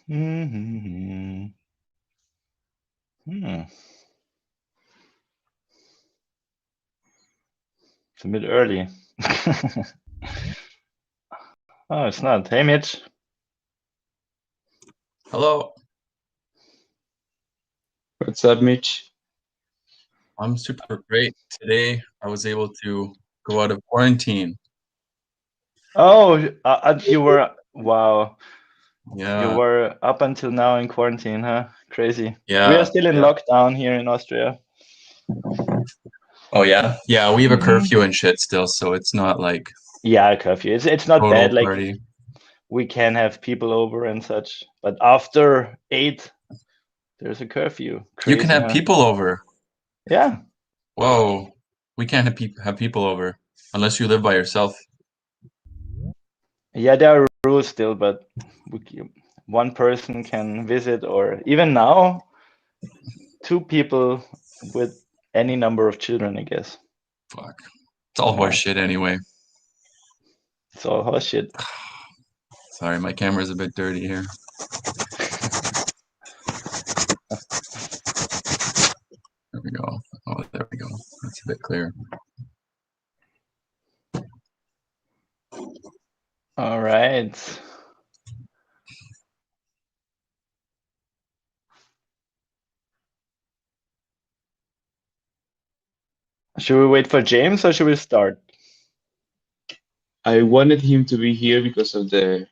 Hmm. It's a bit early. Oh, it's not. Hey, Mitch. Hello. What's up, Mitch? I'm super great. Today I was able to go out of quarantine. Oh, you were, wow. You Yeah. were up until now in quarantine, huh? Crazy. We are Yeah. still in Yeah. lockdown here in Austria. Oh yeah. Yeah, we have a Mhm. curfew and shit still, so it's not like Yeah, curfew. It's not total bad. Like party. we can have people over and such, but after 8, there's a curfew. You can Crazy, have huh? people over. Yeah. Whoa. We can't have people over unless you live by yourself. Yeah, there are rules still, but one person can visit, or even now, 2 people with any number of children, I guess. Fuck. It's all Yeah. horse shit anyway. It's all horse shit. Sorry, my camera's a bit dirty here. There we go. Oh, there we go. That's a bit clearer. All right. Should we wait for James or should we start? I wanted him to be here because of the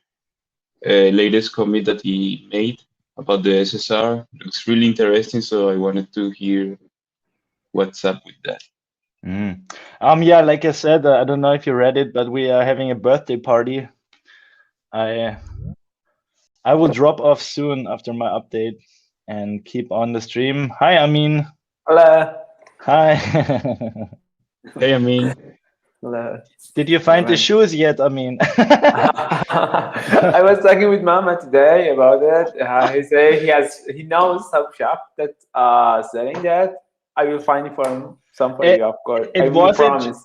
latest commit that he made about the SSR. Looks really interesting, so I wanted to hear what's up with that. Yeah, like I said, I don't know if you read it, but we are having a birthday party. I will drop off soon after my update and keep on the stream. Hi, Amin. Hello. Hi. Hey, Amin. Hello. Did you find the Alright. shoes yet, Amin? I was talking with Mama today about it. He say he knows some shop that selling that. I will find some for you, of course. I will promise.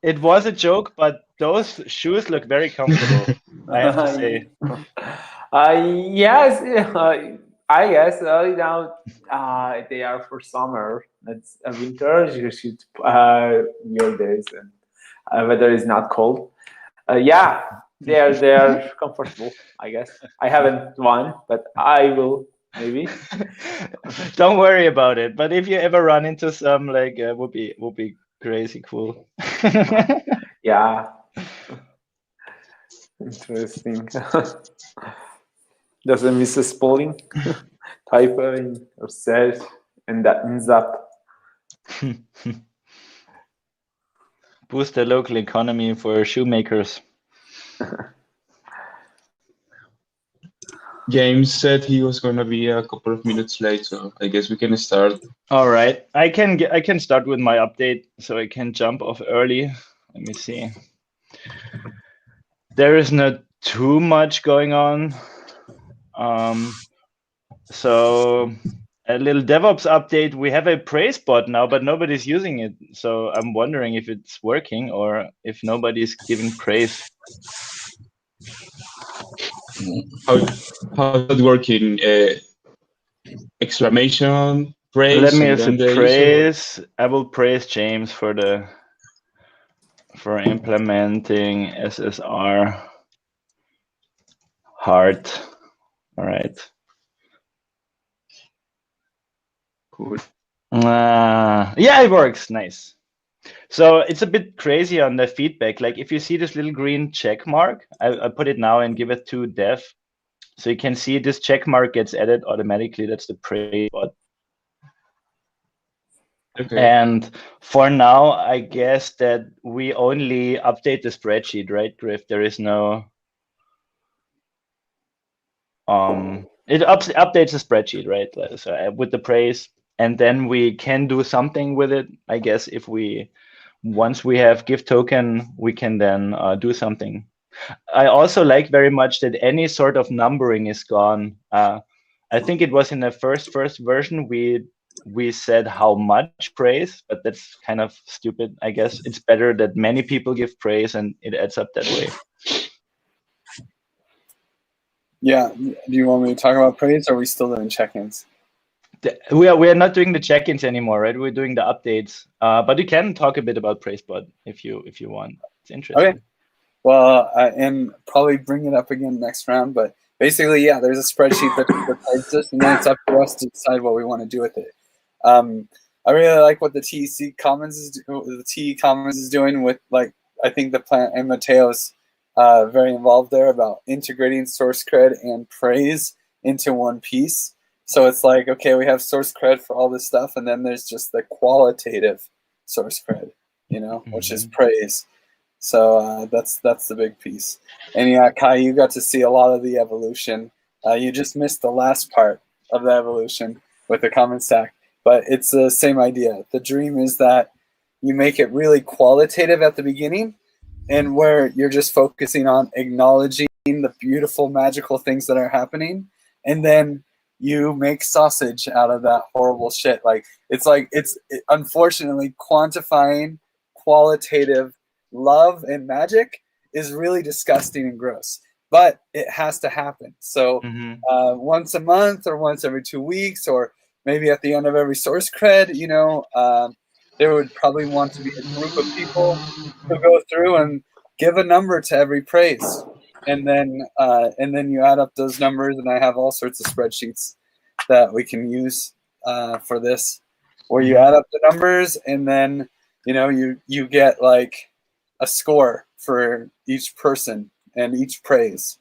It was a joke, but those shoes look very comfortable, I have to say. Yes, I guess they are for summer. It's winter. You should wear this, and weather is not cold. Yeah, they are comfortable. I guess I haven't one, but I will maybe. Don't worry about it. But if you ever run into some, like, would be crazy cool. Yeah, interesting. Does a Mrs. Pauling type in yourself and that ends up? Boost the local economy for shoemakers. James said he was going to be a couple of minutes late, so I guess we can start. All right, I can start with my update, so I can jump off early. Let me see. There is not too much going on. So a little DevOps update. We have a praise bot now, but nobody's using it. So I'm wondering if it's working or if nobody's giving praise. How's that working? Exclamation, praise, Let me and as a then the user. praise. I will praise James for implementing SSR hard. All right. Cool. Yeah, it works. Nice. So it's a bit crazy on the feedback. Like if you see this little green check mark, I put it now and give it to dev. So you can see this check mark gets added automatically. That's the praise bot. Okay. And for now, I guess that we only update the spreadsheet, right, Griff? There is no it updates the spreadsheet, right? So with the praise, and then we can do something with it. I guess if once we have gift token, we can then do something. I also like very much that any sort of numbering is gone. I think it was in the first version we said how much praise, but that's kind of stupid. I guess it's better that many people give praise and it adds up that way. Yeah. Do you want me to talk about praise, or are we still doing check-ins? We are not doing the check-ins anymore, right? We're doing the updates. But you can talk a bit about PraiseBot if you want. It's interesting. Okay. Well, and probably bring it up again next round. But basically, yeah, there's a spreadsheet that provides us, and then it's up to us to decide what we want to do with it. I really like what the TC Commons is doing with, like, I think the plan, and Mateo's very involved there about integrating source cred and praise into one piece. So it's like, okay, we have source cred for all this stuff, and then there's just the qualitative source cred, which is praise. So that's the big piece. And yeah, Kai, you got to see a lot of the evolution. You just missed the last part of the evolution with the common stack, but it's the same idea. The dream is that you make it really qualitative at the beginning, and where you're just focusing on acknowledging the beautiful, magical things that are happening, and then you make sausage out of that horrible shit. It's unfortunately quantifying qualitative love and magic is really disgusting and gross, but it has to happen. So once a month or once every 2 weeks, or maybe at the end of every source cred, there would probably want to be a group of people who go through and give a number to every praise. And then you add up those numbers, and I have all sorts of spreadsheets that we can use for this, where you add up the numbers, and then you get like a score for each person and each praise,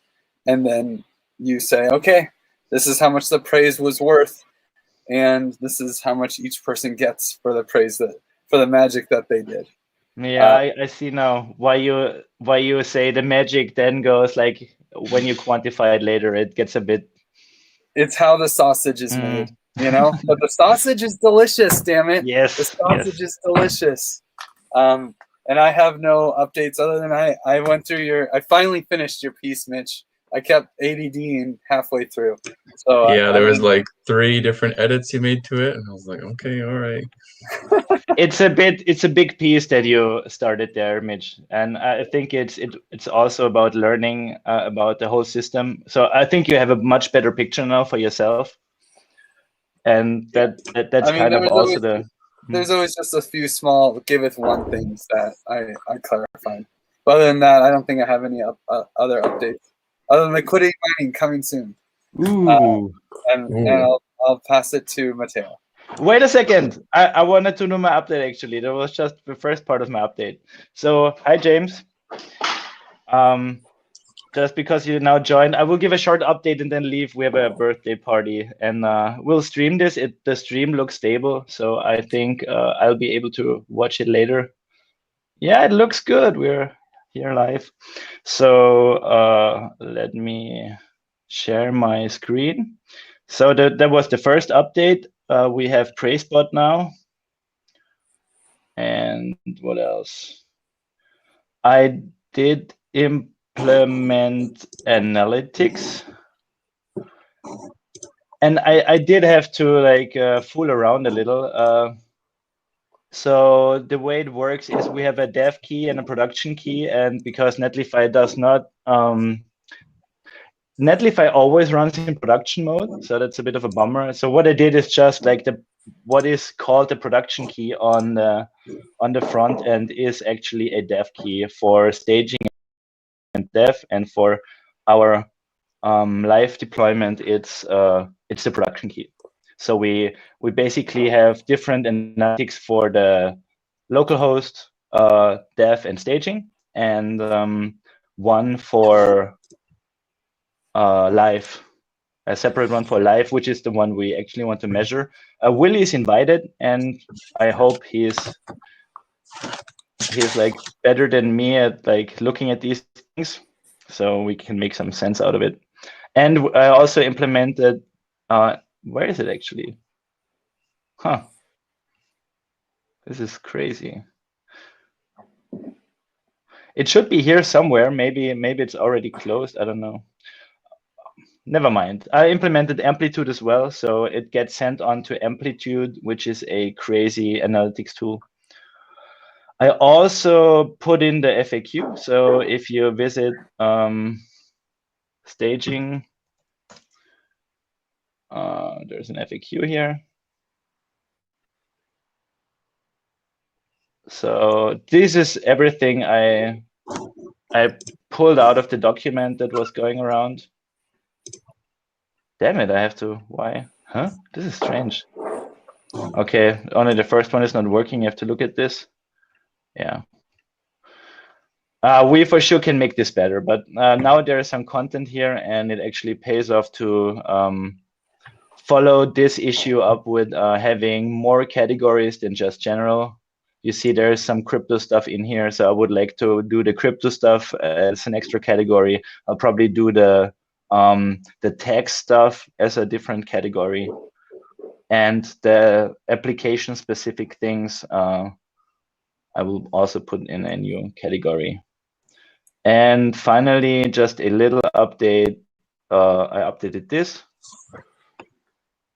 and then you say, okay, this is how much the praise was worth, and this is how much each person gets for the praise for the magic that they did. Yeah, I see now why you say the magic then goes, like, when you quantify it later, it gets a bit. It's how the sausage is made, but the sausage is delicious, damn it. Yes, the sausage is delicious. And I have no updates other than I went through I finally finished your piece, Mitch. I kept ADDing halfway through. So yeah, there was like 3 different edits you made to it, and I was like, okay, all right. It's a big piece that you started there, Mitch, and I think it's also about learning about the whole system. So I think you have a much better picture now for yourself, and that's kind of also the. There's always just a few small Giveth one things that I clarified. But other than that, I don't think I have any other updates. Other than liquidity mining coming soon. Ooh. And I'll pass it to Mateo. Wait a second. I wanted to know my update, actually. That was just the first part of my update. So, hi, James. Just because you now joined, I will give a short update and then leave. We have a birthday party, and we'll stream this. The stream looks stable, so I think I'll be able to watch it later. Yeah, it looks good. We're here live. So let me share my screen. So that was the first update. We have PraiseBot now. And what else? I did implement analytics, and I did have to fool around a little. So the way it works is we have a dev key and a production key, and because Netlify does not, Netlify always runs in production mode, so that's a bit of a bummer. So what I did is just like what is called the production key on the front end is actually a dev key for staging and dev, and for our live deployment, it's the production key. So we basically have different analytics for the local host, dev, and staging, and one for live, a separate one for live, which is the one we actually want to measure. Willie is invited, and I hope he's like better than me at like looking at these things, so we can make some sense out of it. And I also implemented, where is it actually? Huh. This is crazy. It should be here somewhere. Maybe it's already closed. I don't know. Never mind. I implemented Amplitude as well, so it gets sent on to Amplitude, which is a crazy analytics tool. I also put in the FAQ. So if you visit staging, There's an FAQ here. So this is everything I pulled out of the document that was going around. Damn it, I have to, why? Huh? This is strange. Okay, only the first one is not working. You have to look at this. Yeah. We for sure can make this better, but now there is some content here and it actually pays off to follow this issue up with having more categories than just general. You see there's some crypto stuff in here, so I would like to do the crypto stuff as an extra category. I'll probably do the text stuff as a different category, and the application specific things I will also put in a new category. And finally, just a little update. I updated this,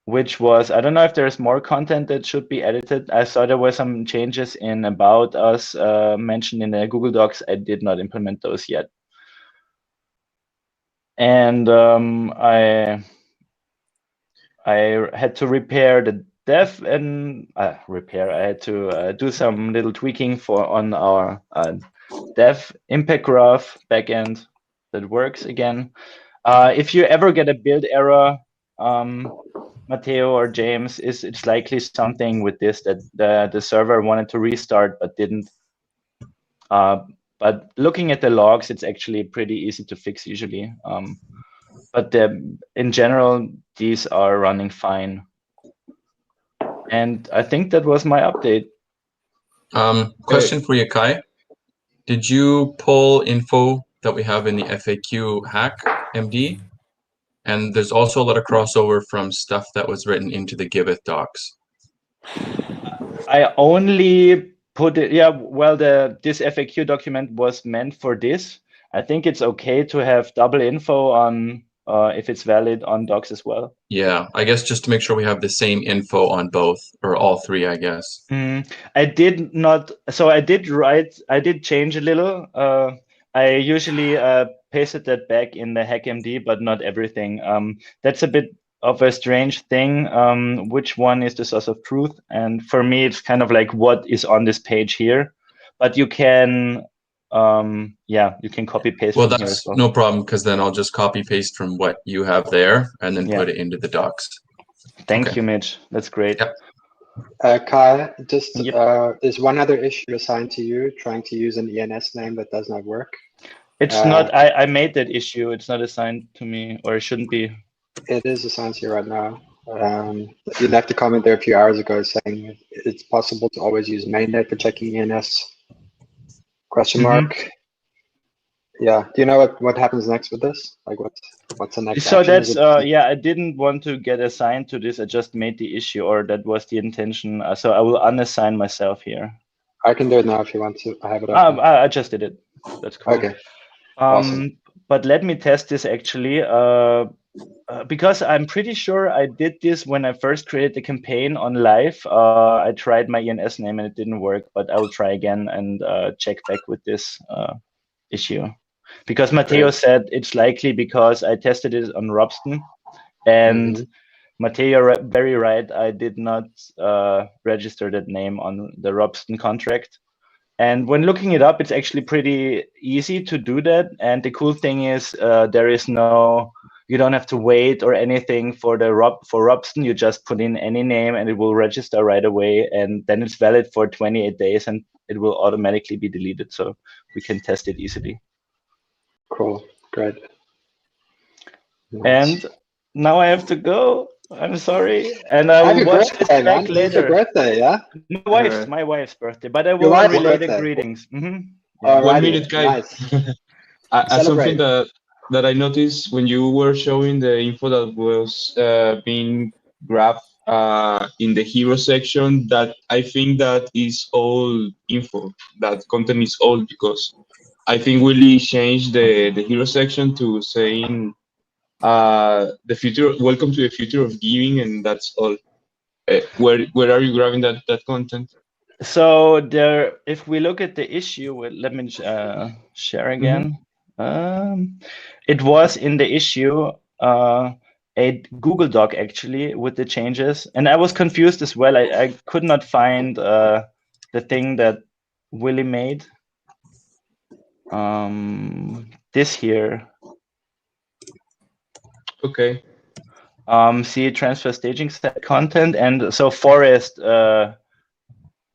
which was, I don't know if there's more content that should be edited. I saw there were some changes in About Us mentioned in the Google Docs. I did not implement those yet. And I had to repair the dev and I had to do some little tweaking on our dev impact graph backend that works again. If you ever get a build error, Matteo or James, it's likely something with this that the server wanted to restart but didn't. But looking at the logs, it's actually pretty easy to fix usually. But in general, these are running fine. And I think that was my update. Question for you, Kai. Did you pull info that we have in the FAQ hack MD? And there's also a lot of crossover from stuff that was written into the Giveth docs. I only put it, yeah, well, this FAQ document was meant for this. I think it's okay to have double info on if it's valid on docs as well. Yeah, I guess just to make sure we have the same info on both or all three, I guess. I did not, so I did change a little. I usually pasted that back in the HackMD, but not everything. That's a bit of a strange thing. Which one is the source of truth? And for me, it's kind of like what is on this page here. But you can, yeah, you can copy paste. Well, that's no problem, because then I'll just copy paste from what you have there and then put it into the docs. Thank you, Mitch. That's great. Yep. Kai, just there's one other issue assigned to you, trying to use an ENS name that does not work. It's not, I made that issue. It's not assigned to me, or it shouldn't be. It is assigned to you right now. You left a comment there a few hours ago saying it's possible to always use mainnet for checking ENS. Question mark. Yeah. Do you know what happens next with this? Like what's the next? So action? that's yeah. I didn't want to get assigned to this. I just made the issue, or that was the intention. So I will unassign myself here. I can do it now if you want to. I have it open. I just did it. That's cool. Okay. Awesome. But let me test this actually, because I'm pretty sure I did this when I first created the campaign on live. I tried my ENS name and it didn't work, but I will try again and check back with this issue. Because Matteo said it's likely because I tested it on Robston, and Matteo very right. I did not register that name on the Robston contract. And when looking it up, it's actually pretty easy to do that. And the cool thing is there is you don't have to wait or anything for Robston. You just put in any name and it will register right away. And then it's valid for 28 days and it will automatically be deleted. So we can test it easily. Cool, great. Nice. And now I have to go. I'm sorry, and I will watch this back later. Happy birthday, yeah. My wife's birthday, but I will relay the greetings. 1 minute, guys. Something that I noticed when you were showing the info that was being grabbed in the hero section, that I think that is old info. That content is old because I think Willie changed the hero section to saying the future, welcome to the future of giving, and that's all. Where are you grabbing that content? So there, if we look at the issue, let me share again. It was in the issue. a Google Doc actually with the changes, and I was confused as well. I could not find the thing that Willie made. This here. Okay. See transfer staging set content, and so Forrest.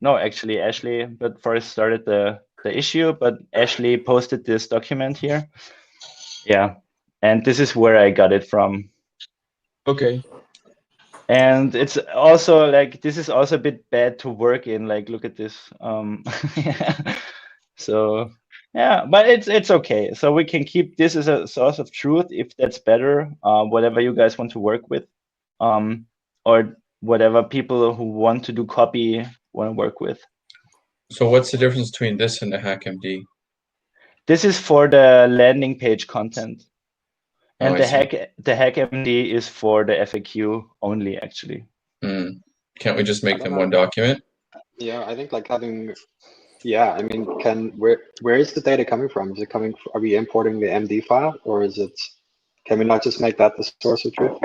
No, actually Ashley, but Forrest started the issue, but Ashley posted this document here. Yeah, and this is where I got it from. Okay. And it's also like, this is also a bit bad to work in, like, look at this. So yeah, but it's okay. So we can keep this as a source of truth if that's better, whatever you guys want to work with, or whatever people who want to do copy want to work with. So what's the difference between this and the HackMD? This is for the landing page content. And I see. the HackMD is for the FAQ only, actually. Can't we just make I them don't one know. document? Yeah, I think like having, yeah, I mean, where is the data coming from? Is it coming, are we importing the MD file, or is it, can we not just make that the source of truth?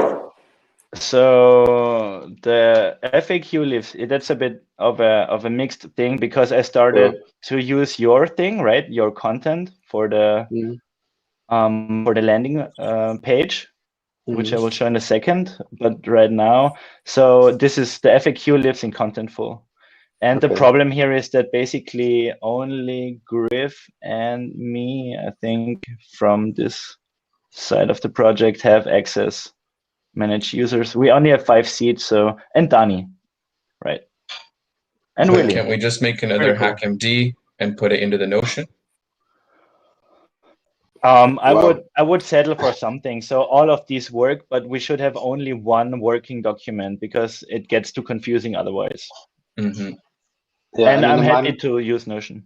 So the FAQ lives, that's a bit of a mixed thing, because I started to use your thing, right? Your content for the landing page, which I will show in a second, but right now, so this is the FAQ lives in Contentful. And the problem here is that basically only Griff and me, I think, from this side of the project have access, manage users. We only have 5 seats, so, and Dani, right? And But Willie. can't we just make another Very cool. HackMD and put it into the Notion? I would settle for something. So all of these work, but we should have only one working document, because it gets too confusing otherwise. Yeah, And I mean, I'm happy to use Notion.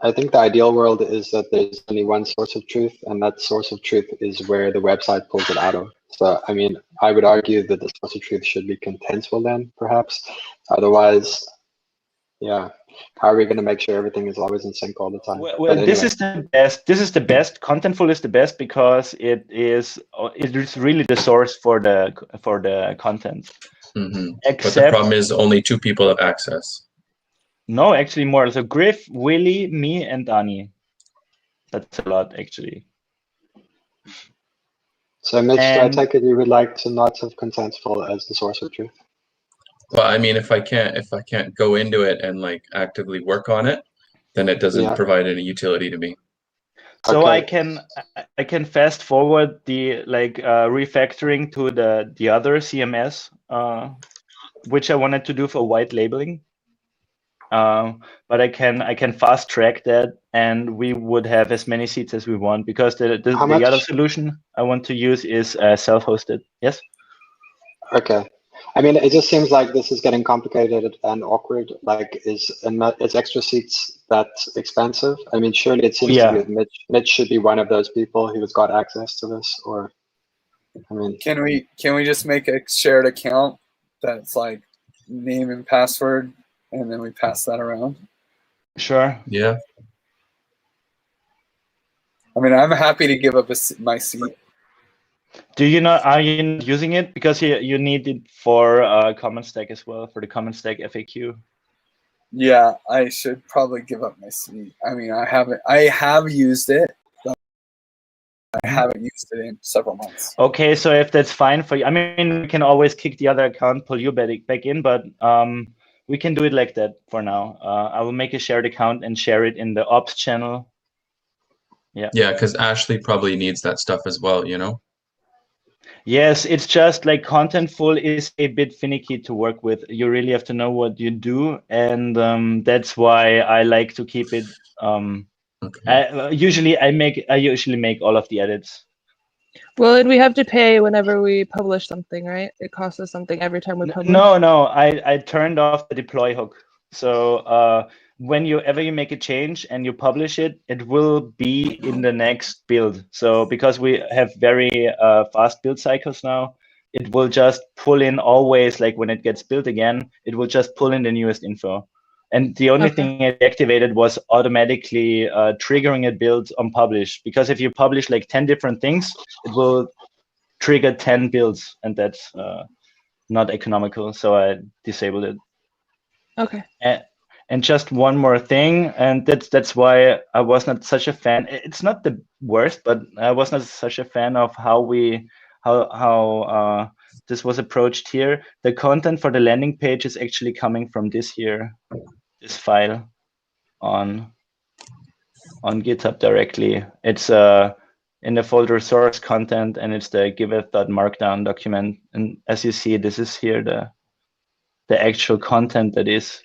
I think the ideal world is that there's only one source of truth, and that source of truth is where the website pulls it out of. So, I mean, I would argue that the source of truth should be contentful then, perhaps. Otherwise, yeah, how are we going to make sure everything is always in sync all the time? Well, anyway. This is the best. This is the best. Contentful is the best because it is really the source for the content. But the problem is only 2 people have access. No, actually more. So Griff, Willie, me, and Dani. That's a lot, actually. So Mitch, I take it you would like to not have contentful as the source of truth? Well, I mean, if I can't go into it and like actively work on it, then it doesn't provide any utility to me. So I can fast forward the refactoring to the other CMS, which I wanted to do for white labeling. But I can fast track that, and we would have as many seats as we want, because the other solution I want to use is self-hosted. Yes. Okay. I mean, it just seems like this is getting complicated and awkward. Like, is extra seats that expensive? I mean, surely it seems to be that Mitch should be one of those people who has got access to this. Or, I mean, can we just make a shared account that's like name and password, and then we pass that around? Sure. Yeah. I mean, I'm happy to give up my seat. Are you not using it? Because you need it for Common Stack as well, for the Common Stack FAQ. Yeah, I should probably give up my seat. I mean, I have used it, but I haven't used it in several months. Okay, so if that's fine for you, I mean, we can always kick the other account, pull you back in, but we can do it like that for now. I will make a shared account and share it in the ops channel. Yeah. Yeah, because Ashley probably needs that stuff as well, you know? Yes, it's just like Contentful is a bit finicky to work with. You really have to know what you do, and that's why I like to keep it. I usually make all of the edits. Well, we have to pay whenever we publish something, right? It costs us something every time we publish. No, I turned off the deploy hook. So whenever you make a change and you publish it, it will be in the next build. So because we have very fast build cycles now, it will just pull in always, like when it gets built again, it will just pull in the newest info. And the only thing I activated was automatically triggering a build on publish, because if you publish like 10 different things, it will trigger 10 builds, and that's not economical, so I disabled it. Okay. And just one more thing, and that's why I was not such a fan. It's not the worst, but I was not such a fan of how this was approached here. The content for the landing page is actually coming from this file on GitHub directly. It's in the folder source content, and it's the giveth.markdown document. And as you see, this is here the actual content that is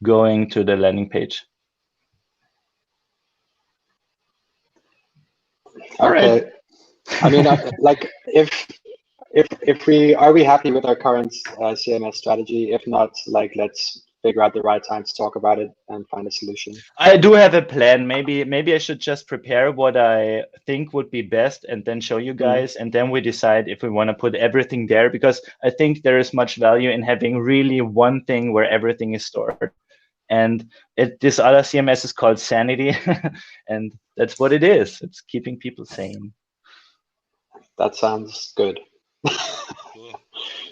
going to the landing page. All okay. right. I mean, like, if we are we happy with our current CMS strategy? If not, like, let's figure out the right time to talk about it and find a solution. I do have a plan. Maybe I should just prepare what I think would be best and then show you guys, and then we decide if we want to put everything there, because I think there is much value in having really one thing where everything is stored. And this other CMS is called Sanity, and that's what it is. It's keeping people sane. That sounds good.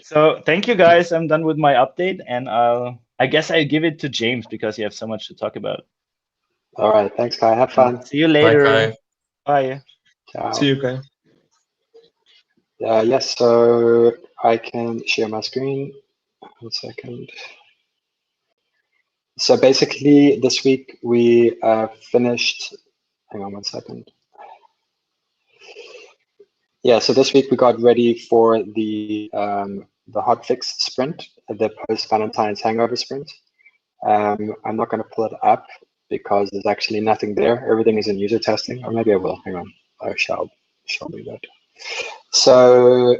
So thank you guys. I'm done with my update, and I guess I'll give it to James because you have so much to talk about. All right, thanks, Kai. Have fun. See you later. Bye, Kai. Bye. Ciao. See you, Kai. Yes, so I can share my screen. 1 second. So basically, this week we finished. Hang on 1 second. Yeah, so this week we got ready for the hotfix sprint, the post-Valentine's hangover sprint. I'm not going to pull it up because there's actually nothing there. Everything is in user testing, or maybe I will. Hang on, I shall do that. So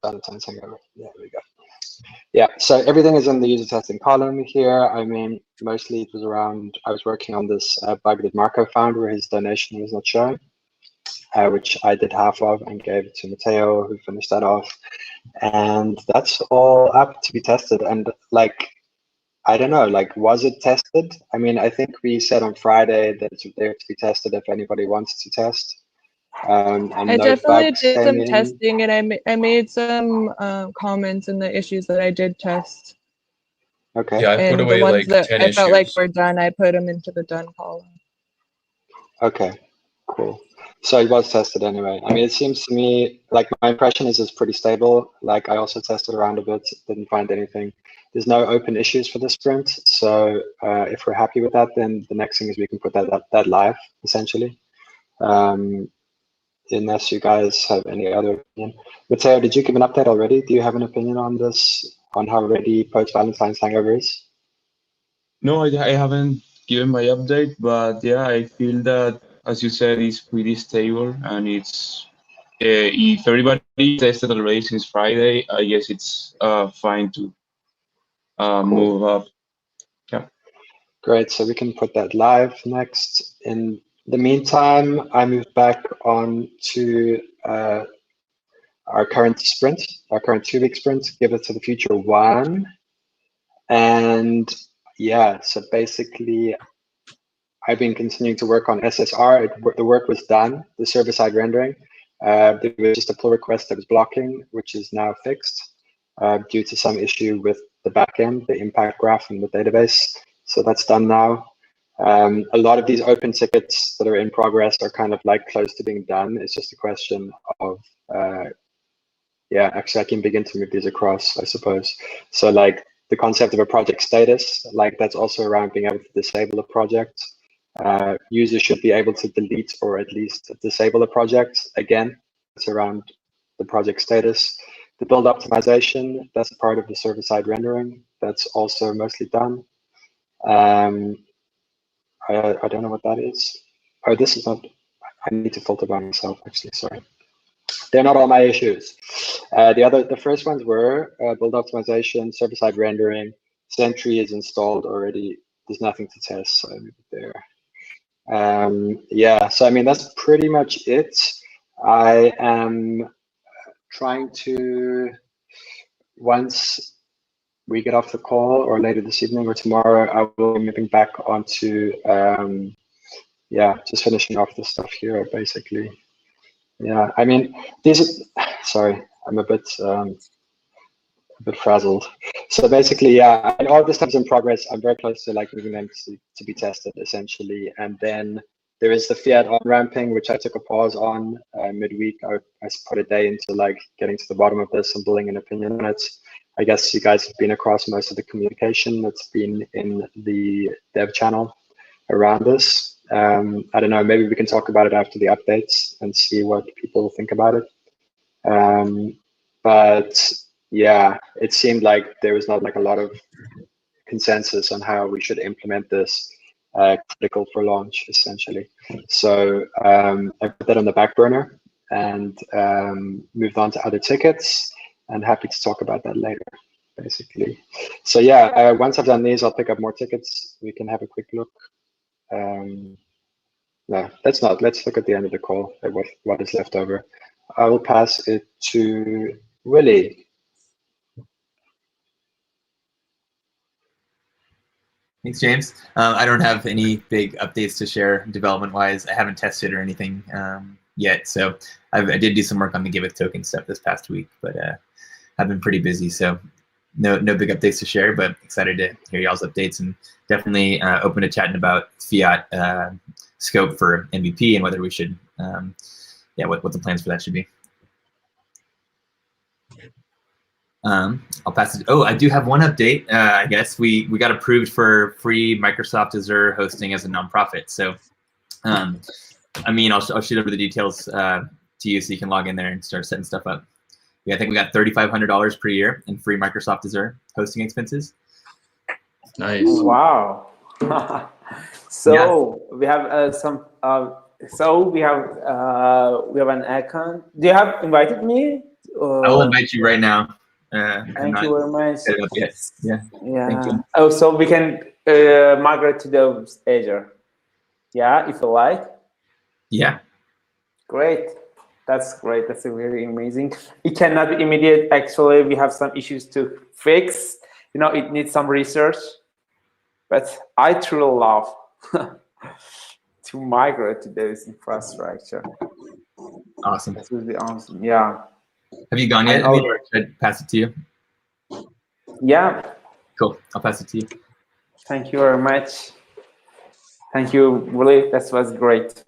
Valentine's hangover. There we go. Yeah, so everything is in the user testing column here. I mean, mostly it was around, I was working on this bug that Marco found where his donation was not showing, which I did half of and gave it to Matteo, who finished that off. And that's all up to be tested. And like, I don't know, like, was it tested? I mean, I think we said on Friday that it's there to be tested if anybody wants to test. And I no definitely bugs did came some in. testing, and I made some comments in the issues that I did test. Okay. Yeah, I put And away the ones like that 10 I felt like issues. were done, I put them into the done column. Okay, cool. So it was tested anyway. I mean, it seems to me like my impression is it's pretty stable. Like, I also tested around a bit, didn't find anything. There's no open issues for the sprint. So if we're happy with that, then the next thing is we can put that live, essentially. Unless you guys have any other opinion. Matteo, did you give an update already? Do you have an opinion on this, on how ready post-Valentine's hangover is? No, I haven't given my update, but yeah, I feel that, as you said, it's pretty stable, and it's if everybody tested already since Friday, I guess it's fine to move up. Yeah. Great, so we can put that live next. In the meantime, I moved back on to our current sprint, our current 2-week sprint, Giveth to the Future 1. And yeah, so basically, I've been continuing to work on SSR. The work was done, the server-side rendering. There was just a pull request that was blocking, which is now fixed due to some issue with the backend, the impact graph and the database. So that's done now. A lot of these open tickets that are in progress are kind of like close to being done. It's just a question of, yeah, actually I can begin to move these across, I suppose. So like the concept of a project status, like that's also around being able to disable a project. Users should be able to delete or at least disable a project. Again, it's around the project status. The build optimization, that's part of the server-side rendering. That's also mostly done. I don't know what that is. Oh, this is not, I need to filter by myself, actually, sorry. They're not all my issues. The first ones were build optimization, server-side rendering, Sentry is installed already. There's nothing to test, so I leave it there. Yeah, so I mean, that's pretty much it. I am trying to, once we get off the call or later this evening or tomorrow, I will be moving back onto, yeah, just finishing off the stuff here, basically. Yeah, I mean, these. Sorry, I'm a bit frazzled. So basically, yeah, and all this stuff is in progress. I'm very close to like moving them to be tested essentially, and then there is the fiat on ramping, which I took a pause on midweek. I put a day into like getting to the bottom of this and building an opinion on it. I guess you guys have been across most of the communication that's been in the dev channel around this. I don't know, maybe we can talk about it after the updates and see what people think about it. But yeah, it seemed like there was not like a lot of consensus on how we should implement this critical for launch, essentially. So I put that on the back burner and moved on to other tickets, and happy to talk about that later, basically. So yeah, once I've done these, I'll pick up more tickets. We can have a quick look. No, let's not. Let's look at the end of the call at what is left over. I will pass it to Willie. Thanks, James. I don't have any big updates to share development-wise. I haven't tested or anything yet, so I did do some work on the Giveth token stuff this past week, but I've been pretty busy, so no big updates to share, but excited to hear y'all's updates, and definitely open to chatting about fiat scope for MVP and whether we should, what the plans for that should be. I'll pass it. Oh, I do have one update. I guess we got approved for free Microsoft Azure hosting as a nonprofit. So, I mean, I'll shoot over the details to you so you can log in there and start setting stuff up. Yeah, I think we got $3,500 per year in free Microsoft Azure hosting expenses. Nice. Wow. So yeah. We have some. So we have an account. Do you have invited me? I will invite you right now. Thank you very much. Yeah. Thank you. Oh, so we can migrate to the Azure. Yeah, if you like. Yeah. Great. That's great. That's really amazing. It cannot be immediate. Actually, we have some issues to fix. You know, it needs some research. But I truly love to migrate to this infrastructure. Awesome. That would be awesome. Yeah. Have you gone yet? Or should I pass it to you? Yeah. Cool. I'll pass it to you. Thank you very much. Thank you, Willie. That was great.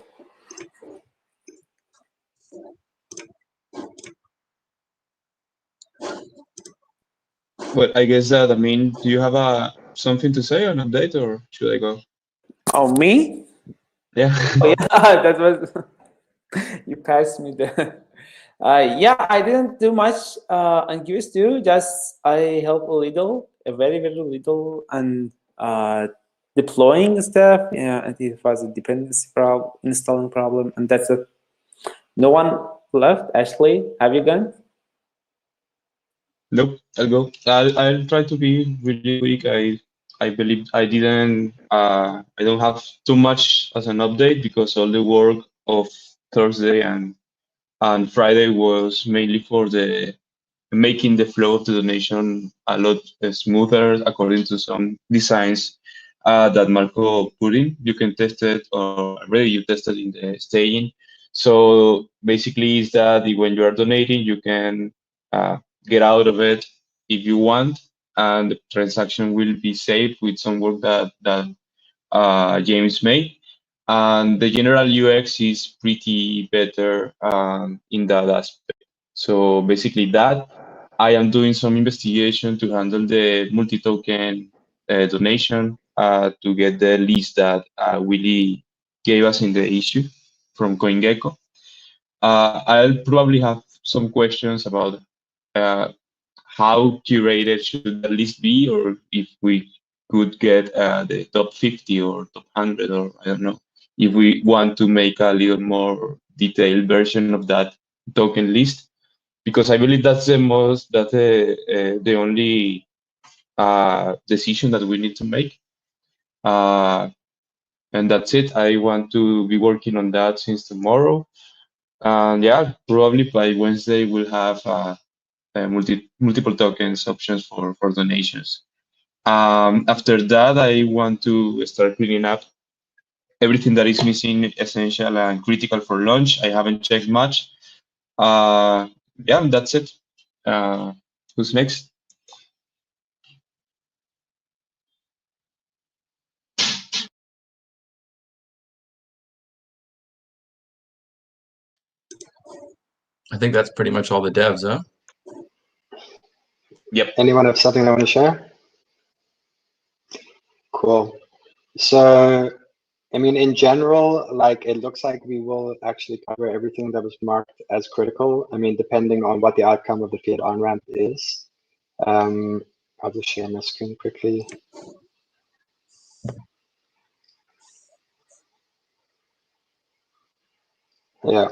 Well, I guess that, I mean, do you have something to say on update, or should I go? Oh, me? Yeah. Oh, yeah, that was, you passed me the, yeah, I didn't do much on Giveth too, just I helped a little, a very, very little, and deploying stuff. Yeah, and it was a dependency problem, installing problem, and that's it. No one left. Ashley, have you gone? Nope, I'll go. I'll try to be really quick. I believe I didn't. I don't have too much as an update because all the work of Thursday and Friday was mainly for the making the flow of the donation a lot smoother according to some designs that Marco put in. You can test it, or already you tested in the staging. So basically, is that when you are donating, you can get out of it if you want, and the transaction will be saved with some work that James made. And the general UX is pretty better in that aspect. So basically that, I am doing some investigation to handle the multi-token donation to get the list that Willie gave us in the issue from CoinGecko. I'll probably have some questions about how curated should the list be, or if we could get the top 50 or top 100, or I don't know, if we want to make a little more detailed version of that token list, because I believe that's the only decision that we need to make. And that's it. I want to be working on that since tomorrow. And yeah, probably by Wednesday we'll have multiple tokens options for donations. After that, I want to start cleaning up everything that is missing, essential and critical for launch. I haven't checked much, Yeah, that's it. Who's next? I think that's pretty much all the devs, huh? Yep. Anyone have something they want to share? Cool. So, I mean, in general, like it looks like we will actually cover everything that was marked as critical. I mean, depending on what the outcome of the fiat on-ramp is. I'll just share my screen quickly. Yeah.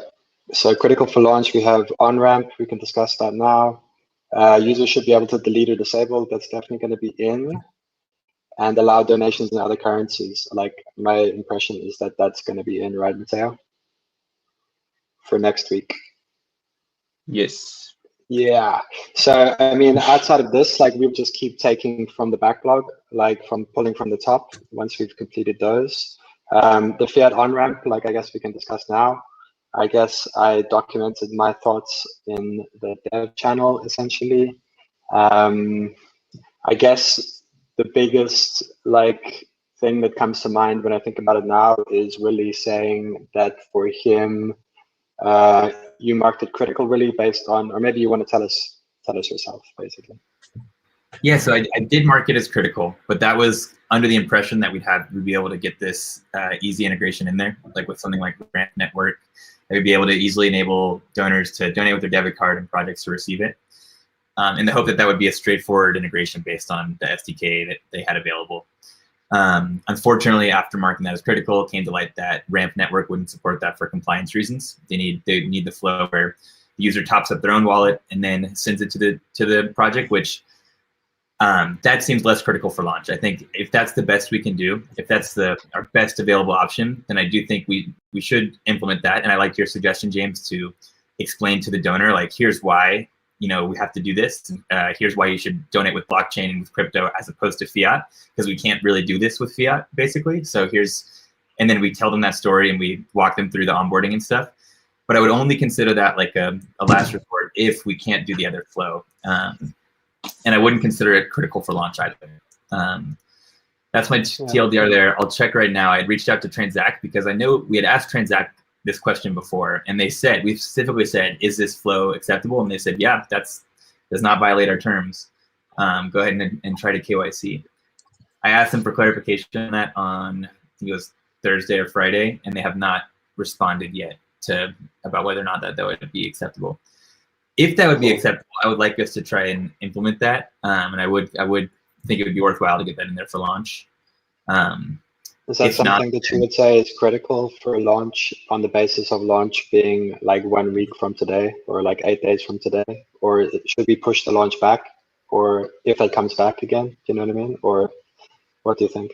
So critical for launch, we have on-ramp. We can discuss that now. Users should be able to delete or disable. That's definitely going to be in. And allow donations in other currencies. Like my impression is that that's going to be in, right, Mateo? For next week. Yes. Yeah. So, I mean, outside of this, like we'll just keep taking from the backlog, like from pulling from the top once we've completed those. The fiat on-ramp, like I guess we can discuss now. I guess I documented my thoughts in the dev channel, essentially. I guess the biggest like thing that comes to mind when I think about it now is really saying that for him, you marked it critical really based on, or maybe you want to tell us yourself, basically. Yeah, so I did mark it as critical, but that was under the impression that we'd be able to get this easy integration in there, like with something like Ramp Network. We'd be able to easily enable donors to donate with their debit card and projects to receive it. In the hope that that would be a straightforward integration based on the SDK that they had available. Unfortunately, after marking that as critical, it came to light that Ramp Network wouldn't support that for compliance reasons. They need the flow where the user tops up their own wallet and then sends it to the project, which that seems less critical for launch. I think if that's the best we can do, if that's our best available option, then I do think we should implement that. And I like your suggestion, James, to explain to the donor, like, here's why we have to do this. Here's why you should donate with blockchain and with crypto as opposed to fiat, because we can't really do this with fiat, basically. So and then we tell them that story and we walk them through the onboarding and stuff. But I would only consider that like a last resort if we can't do the other flow. And I wouldn't consider it critical for launch either. That's my TLDR there. I'll check right now. I had reached out to Transact because I know we had asked Transact this question before, and we specifically said, is this flow acceptable? And they said, yeah, does not violate our terms. Go ahead and try to KYC. I asked them for clarification on that on, I think it was Thursday or Friday, and they have not responded yet about whether or not that would be acceptable. If that would be acceptable, I would like us to try and implement that, and I would think it would be worthwhile to get that in there for launch. Is that something that you would say is critical for launch on the basis of launch being like 1 week from today or like 8 days from today? Or should we push the launch back? Or if it comes back again, do you know what I mean? Or what do you think?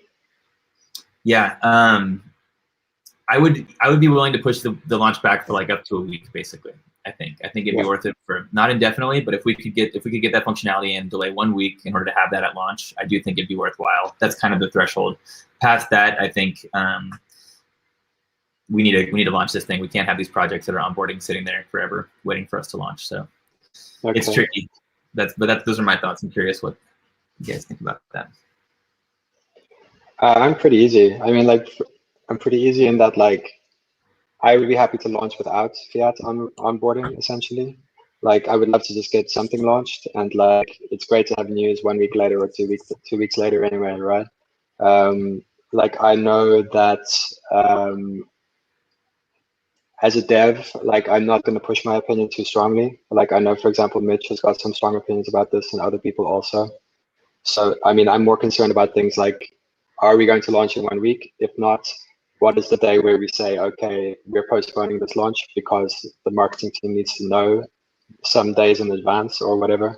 Yeah, I would be willing to push the launch back for like up to a week, basically. I think it'd be worth it for not indefinitely, but if we could get that functionality and delay 1 week in order to have that at launch, I do think it'd be worthwhile. That's kind of the threshold. Past that, I think we need to launch this thing. We can't have these projects that are onboarding sitting there forever waiting for us to launch. So It's tricky. Those are my thoughts. I'm curious what you guys think about that. I'm pretty easy. I mean, like, I'm pretty easy in that, like, I would be happy to launch without fiat onboarding, essentially. Like, I would love to just get something launched, and like, it's great to have news 1 week later or 2 weeks later anyway, right? Like, I know that as a dev, like, I'm not going to push my opinion too strongly. Like, I know, for example, Mitch has got some strong opinions about this, and other people also. So, I mean, I'm more concerned about things like, are we going to launch in 1 week? If not, what is the day where we say, okay, we're postponing this launch because the marketing team needs to know some days in advance or whatever.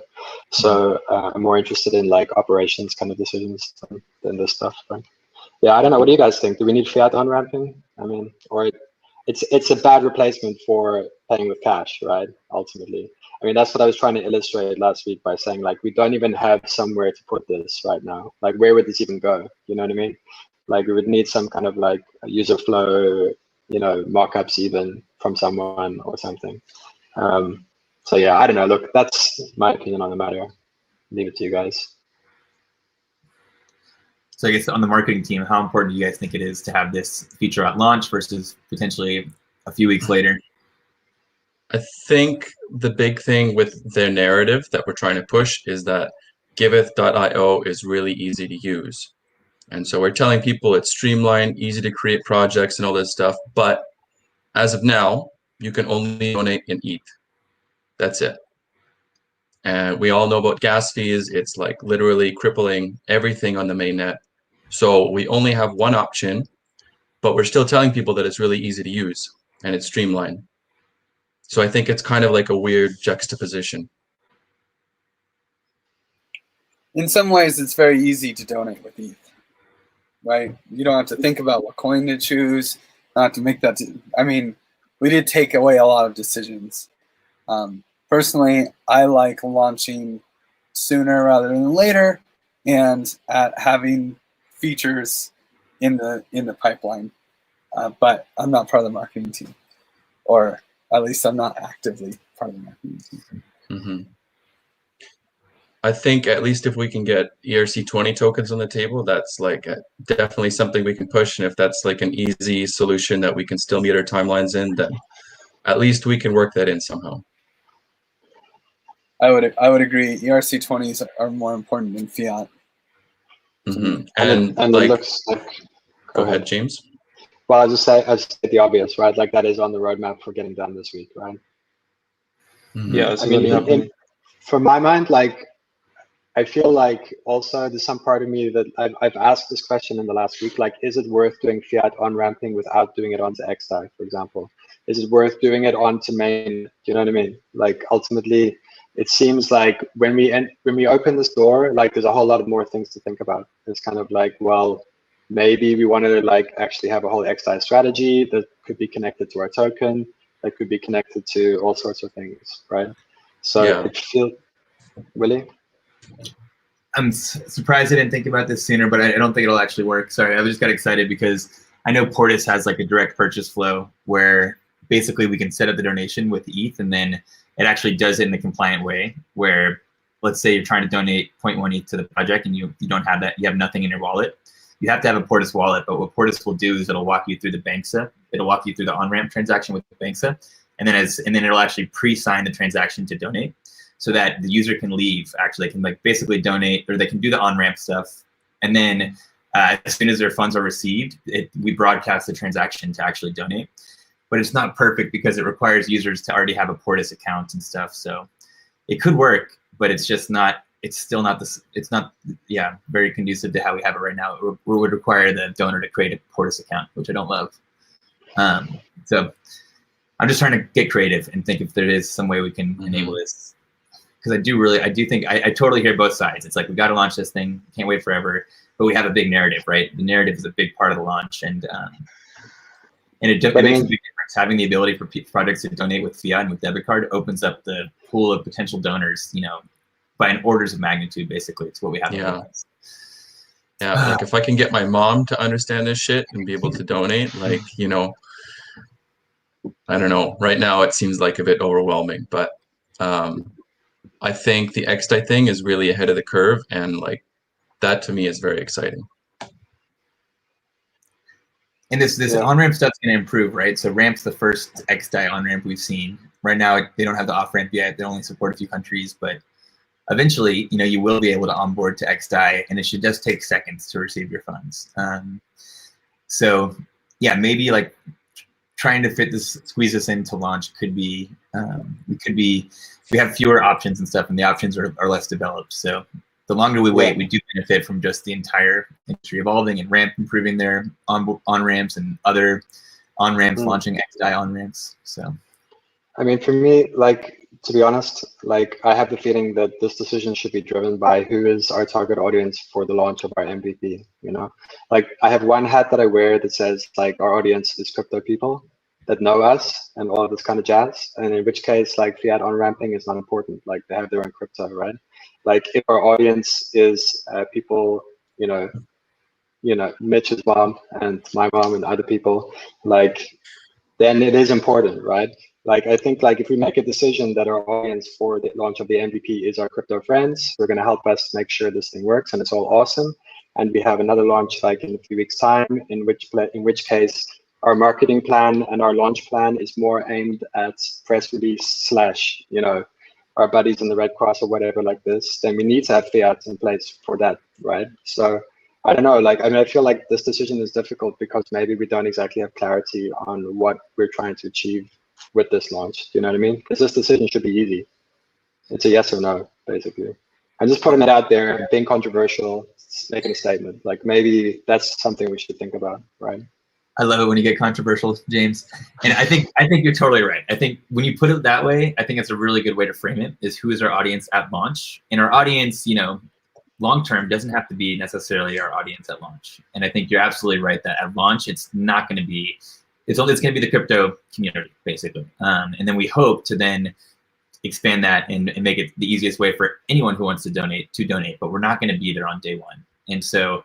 So I'm more interested in like operations kind of decisions than this stuff. But yeah, I don't know. What do you guys think? Do we need fiat on ramping? I mean, or it's a bad replacement for paying with cash, right? Ultimately. I mean, that's what I was trying to illustrate last week by saying, like, we don't even have somewhere to put this right now. Like, where would this even go? You know what I mean? Like, we would need some kind of like user flow, you know, mockups even from someone or something. So yeah, I don't know. Look, that's my opinion on the matter. Leave it to you guys. So I guess on the marketing team, how important do you guys think it is to have this feature at launch versus potentially a few weeks later? I think the big thing with their narrative that we're trying to push is that Giveth.io is really easy to use. And so we're telling people it's streamlined, easy to create projects and all this stuff. But as of now, you can only donate in ETH. That's it. And we all know about gas fees. It's like literally crippling everything on the mainnet. So we only have one option, but we're still telling people that it's really easy to use and it's streamlined. So I think it's kind of like a weird juxtaposition. In some ways, it's very easy to donate with ETH, right? You don't have to think about what coin to choose, not to make that. I mean, we did take away a lot of decisions. Personally, I like launching sooner rather than later, and at having features in the pipeline. But I'm not part of the marketing team, or at least I'm not actively part of the marketing team. Mm-hmm. I think at least if we can get ERC20 tokens on the table, that's like definitely something we can push. And if that's like an easy solution that we can still meet our timelines in, then at least we can work that in somehow. I would agree. ERC20s are more important than fiat. Mm-hmm. And like, it looks like. Go ahead, James. Well, I just say the obvious, right? Like that is on the roadmap for getting done this week, right? Mm-hmm. Yeah, it's already happening. From my mind, like I feel like also there's some part of me that I've asked this question in the last week, like, is it worth doing fiat on-ramping without doing it onto XDAI, for example? Is it worth doing it onto main? Do you know what I mean? Like ultimately, it seems like when we open this door, like there's a whole lot of more things to think about. It's kind of like, well, maybe we wanted to like actually have a whole XDAI strategy that could be connected to our token, that could be connected to all sorts of things, right? So yeah. it feels, Willie? I'm surprised I didn't think about this sooner, but I don't think it'll actually work. Sorry, I just got excited because I know Portis has like a direct purchase flow where basically we can set up the donation with ETH, and then it actually does it in a compliant way where, let's say you're trying to donate 0.1 ETH to the project and you don't have that, you have nothing in your wallet. You have to have a Portis wallet, but what Portis will do is it'll walk you through the Banksa. It'll walk you through the on-ramp transaction with the Banksa, and then it'll actually pre-sign the transaction to donate, so that the user can leave. Actually, they can like basically donate, or they can do the on-ramp stuff, and then as soon as their funds are received, we broadcast the transaction to actually donate. But it's not perfect because it requires users to already have a Portis account and stuff. So it could work, but it's just not. It's still not this. It's not, yeah, very conducive to how we have it right now. It would require the donor to create a Portis account, which I don't love. So I'm just trying to get creative and think if there is some way we can enable this. Because I do think I totally hear both sides. It's like, we got to launch this thing, can't wait forever, but we have a big narrative, right? The narrative is a big part of the launch, and it makes a big difference. Having the ability for projects to donate with fiat and with debit card opens up the pool of potential donors, you know, by an orders of magnitude. Basically, it's what we have. Yeah. Yeah, like if I can get my mom to understand this shit and be able to donate, like, you know, I don't know. Right now, it seems like a bit overwhelming, but I think the XDAI thing is really ahead of the curve, and like that to me is very exciting. And this on-ramp stuff's going to improve, right? So Ramp's the first XDAI on-ramp we've seen. Right now, they don't have the off-ramp yet. They only support a few countries, but eventually, you know, you will be able to onboard to XDAI, and it should just take seconds to receive your funds. So yeah, maybe like trying to squeeze this into launch could be, we have fewer options and stuff, and the options are less developed. So the longer we wait, we do benefit from just the entire industry evolving and Ramp improving their on-ramps and other on-ramps launching XDAI on-ramps. So, I mean, for me, like, to be honest, like I have the feeling that this decision should be driven by who is our target audience for the launch of our MVP, you know? Like I have one hat that I wear that says like our audience is crypto people that know us and all of this kind of jazz. And in which case like fiat on-ramping is not important. Like they have their own crypto, right? Like if our audience is people, you know, Mitch's mom and my mom and other people, like then it is important, right? Like, I think like if we make a decision that our audience for the launch of the MVP is our crypto friends, we're going to help us make sure this thing works and it's all awesome. And we have another launch like in a few weeks' time, in which case our marketing plan and our launch plan is more aimed at press release / you know, our buddies in the Red Cross or whatever like this. Then we need to have fiat in place for that, right? So I don't know, like, I mean, I feel like this decision is difficult because maybe we don't exactly have clarity on what we're trying to achieve with this launch. Do you know what I mean? Because this decision should be easy. It's a yes or no, basically. I'm just putting it out there, being controversial, making a statement. Like, maybe that's something we should think about, right? I love it when you get controversial, James. And I think you're totally right. I think when you put it that way, I think it's a really good way to frame it, is who is our audience at launch. And our audience, you know, long-term doesn't have to be necessarily our audience at launch. And I think you're absolutely right that at launch, it's not going to be, it's going to be the crypto community, basically. And then we hope to then expand that and make it the easiest way for anyone who wants to donate, but we're not going to be there on day one. And so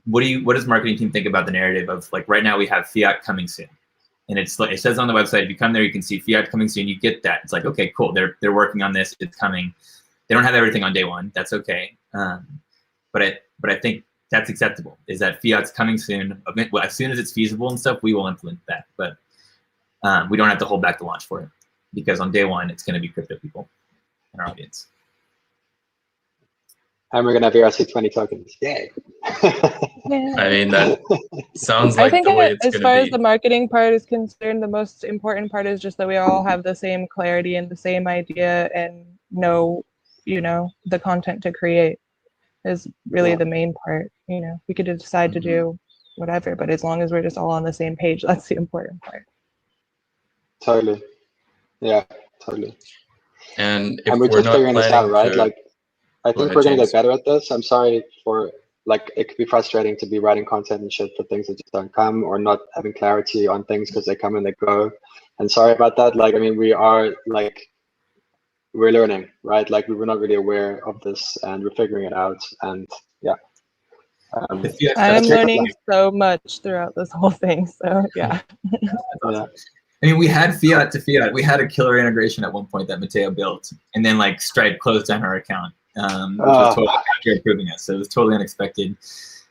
what does marketing team think about the narrative of, like, right now we have fiat coming soon, and it's like, it says on the website, if you come there, you can see fiat coming soon. You get that. It's like, okay, cool. They're working on this. It's coming. They don't have everything on day one. That's okay. But I think that's acceptable, is that fiat's coming soon. As soon as it's feasible and stuff, we will implement that. But we don't have to hold back the launch for it, because on day one, it's going to be crypto people in our audience. And we're going to have ERC20 tokens. Yay. Yeah. I mean, that sounds like I think the way it's as going far to as be. the marketing part is concerned, the most important part is just that we all have the same clarity and the same idea and know, you know, the content to create is really the main part. You know, we could decide to do whatever, but as long as we're just all on the same page, that's the important part. Totally. Yeah, totally. And if And we're we're just not figuring this out, planning right? to, Like, I Go think ahead, we're going to James. get better at this. I'm sorry for, like, it could be frustrating to be writing content and shit for things that just don't come, or not having clarity on things because they come and they go. And sorry about that. Like, I mean, we are, like, we're learning, right? Like, we were not really aware of this and we're figuring it out. And yeah. I'm that's your learning plan. so much throughout this whole thing. So yeah. Yeah. I mean, we had fiat to fiat. We had a killer integration at one point that Matteo built, and then like Stripe closed down our account, which was totally after approving us. So it was totally unexpected.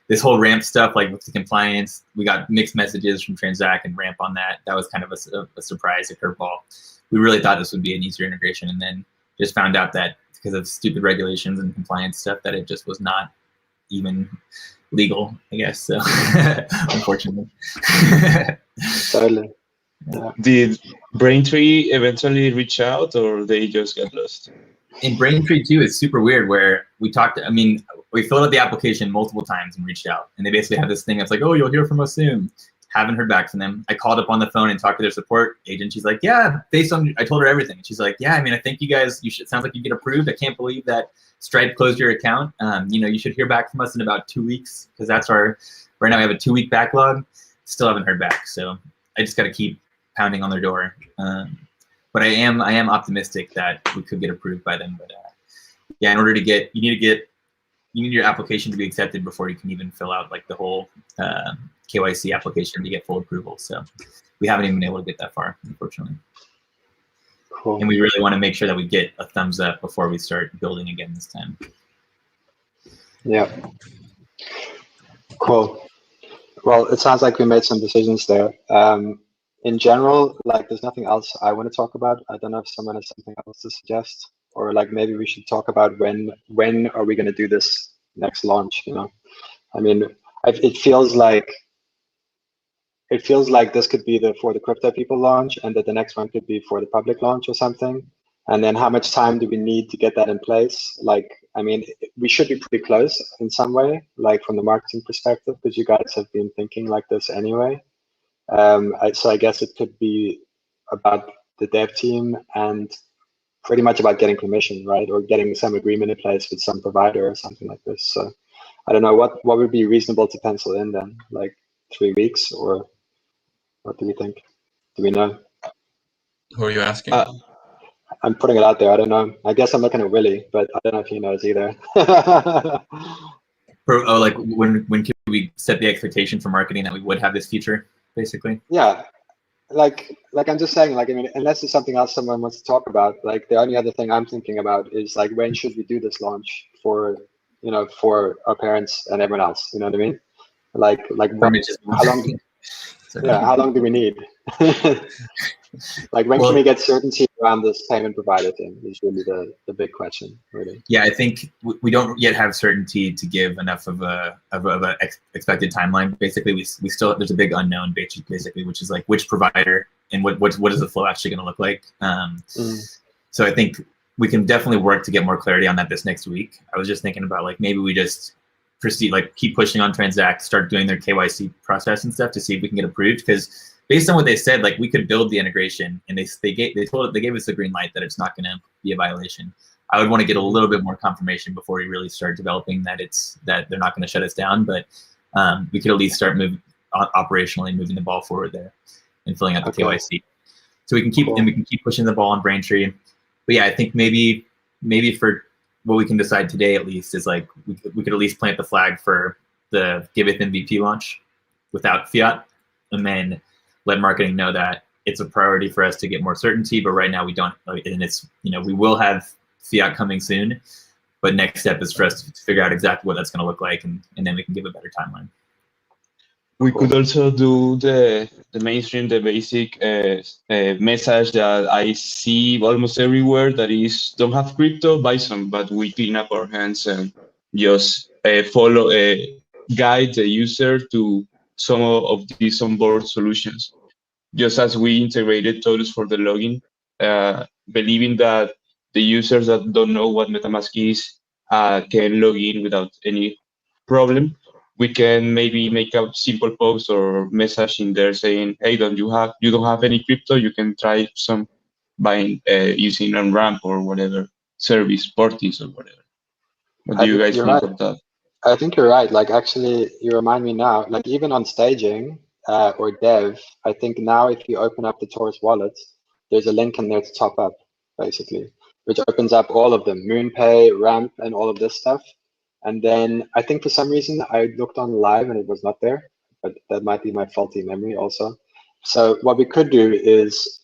This whole ramp stuff, like with the compliance, we got mixed messages from Transact and ramp on that. That was kind of a surprise, a curveball. We really thought this would be an easier integration, and then just found out that because of stupid regulations and compliance stuff, that it just was not even legal, I guess. So unfortunately. Totally. Yeah. Did Braintree eventually reach out, or they just got lost? In Braintree too, it's super weird where we talked, I mean, we filled out the application multiple times and reached out, and they basically have this thing that's like, oh, you'll hear from us soon. Haven't heard back from them. I called up on the phone and talked to their support agent. She's like, yeah, based on, I told her everything. She's like, yeah, I mean, I think you guys, sounds like you get approved. I can't believe that Stripe closed your account. You know, you should hear back from us in about 2 weeks, because that's right now we have a 2-week backlog. Still haven't heard back. So I just got to keep pounding on their door. But I am optimistic that we could get approved by them. But yeah, in order to get, you need your application to be accepted before you can even fill out like the whole KYC application to get full approval. So we haven't even been able to get that far, unfortunately. Cool. And we really want to make sure that we get a thumbs up before we start building again this time. Yeah. Cool. Well, it sounds like we made some decisions there. In general, like, there's nothing else I want to talk about. I don't know if someone has something else to suggest, or like maybe we should talk about when are we going to do this next launch? You know, I mean, it feels like this could be for the crypto people launch, and that the next one could be for the public launch or something. And then how much time do we need to get that in place? Like, I mean, we should be pretty close in some way, like from the marketing perspective, because you guys have been thinking like this anyway. So I guess it could be about the dev team and pretty much about getting permission, right? Or getting some agreement in place with some provider or something like this. So I don't know, what would be reasonable to pencil in then? Like 3 weeks, or what do we think? Do we know? Who are you asking? I'm putting it out there. I don't know. I guess I'm looking at Willie, but I don't know if he knows either. Like when could we set the expectation for marketing that we would have this feature, basically? Yeah. like I'm just saying, like, I mean, unless there's something else someone wants to talk about, like the only other thing I'm thinking about is like, when should we do this launch for, you know, for our parents and everyone else, you know what I mean? Like what, how long, yeah, how long do we need? Like, when can we get certainty around this payment provider thing is really the big question, really. Yeah, I think we don't yet have certainty to give enough of a expected timeline. Basically, we still, there's a big unknown, basically, which is like which provider and what is the flow actually going to look like. So I think we can definitely work to get more clarity on that this next week. I was just thinking about like maybe we just proceed, like keep pushing on Transact, start doing their KYC process and stuff to see if we can get approved, because based on what they said, like we could build the integration, and they gave us the green light that it's not going to be a violation. I would want to get a little bit more confirmation before we really start developing that they're not going to shut us down. But we could at least start operationally moving the ball forward there and filling out the KYC. So we can keep and we can keep pushing the ball on Braintree. But yeah, I think maybe for what we can decide today at least is like we could at least plant the flag for the Giveth MVP launch without fiat, and then let marketing know that it's a priority for us to get more certainty. But right now we don't, and it's, you know, we will have fiat coming soon, but next step is for us to figure out exactly what that's going to look like, and then we can give a better timeline. We could also do the mainstream, the basic message that I see almost everywhere, that is, don't have crypto, buy some, but we clean up our hands and just follow, guide the user to some of these onboard solutions. Just as we integrated tools for the login, believing that the users that don't know what MetaMask is can log in without any problem. We can maybe make a simple post or message in there saying, "Hey, you don't have any crypto? You can try some buying using on-ramp or whatever service, Portis or whatever." What do you guys think of that? I think you're right. Like, actually, you remind me now. Like, even on staging or dev, I think now if you open up the Taurus wallet, there's a link in there to top up, basically, which opens up all of them: MoonPay, Ramp, and all of this stuff. And then I think for some reason I looked on live and it was not there, but that might be my faulty memory also. So what we could do is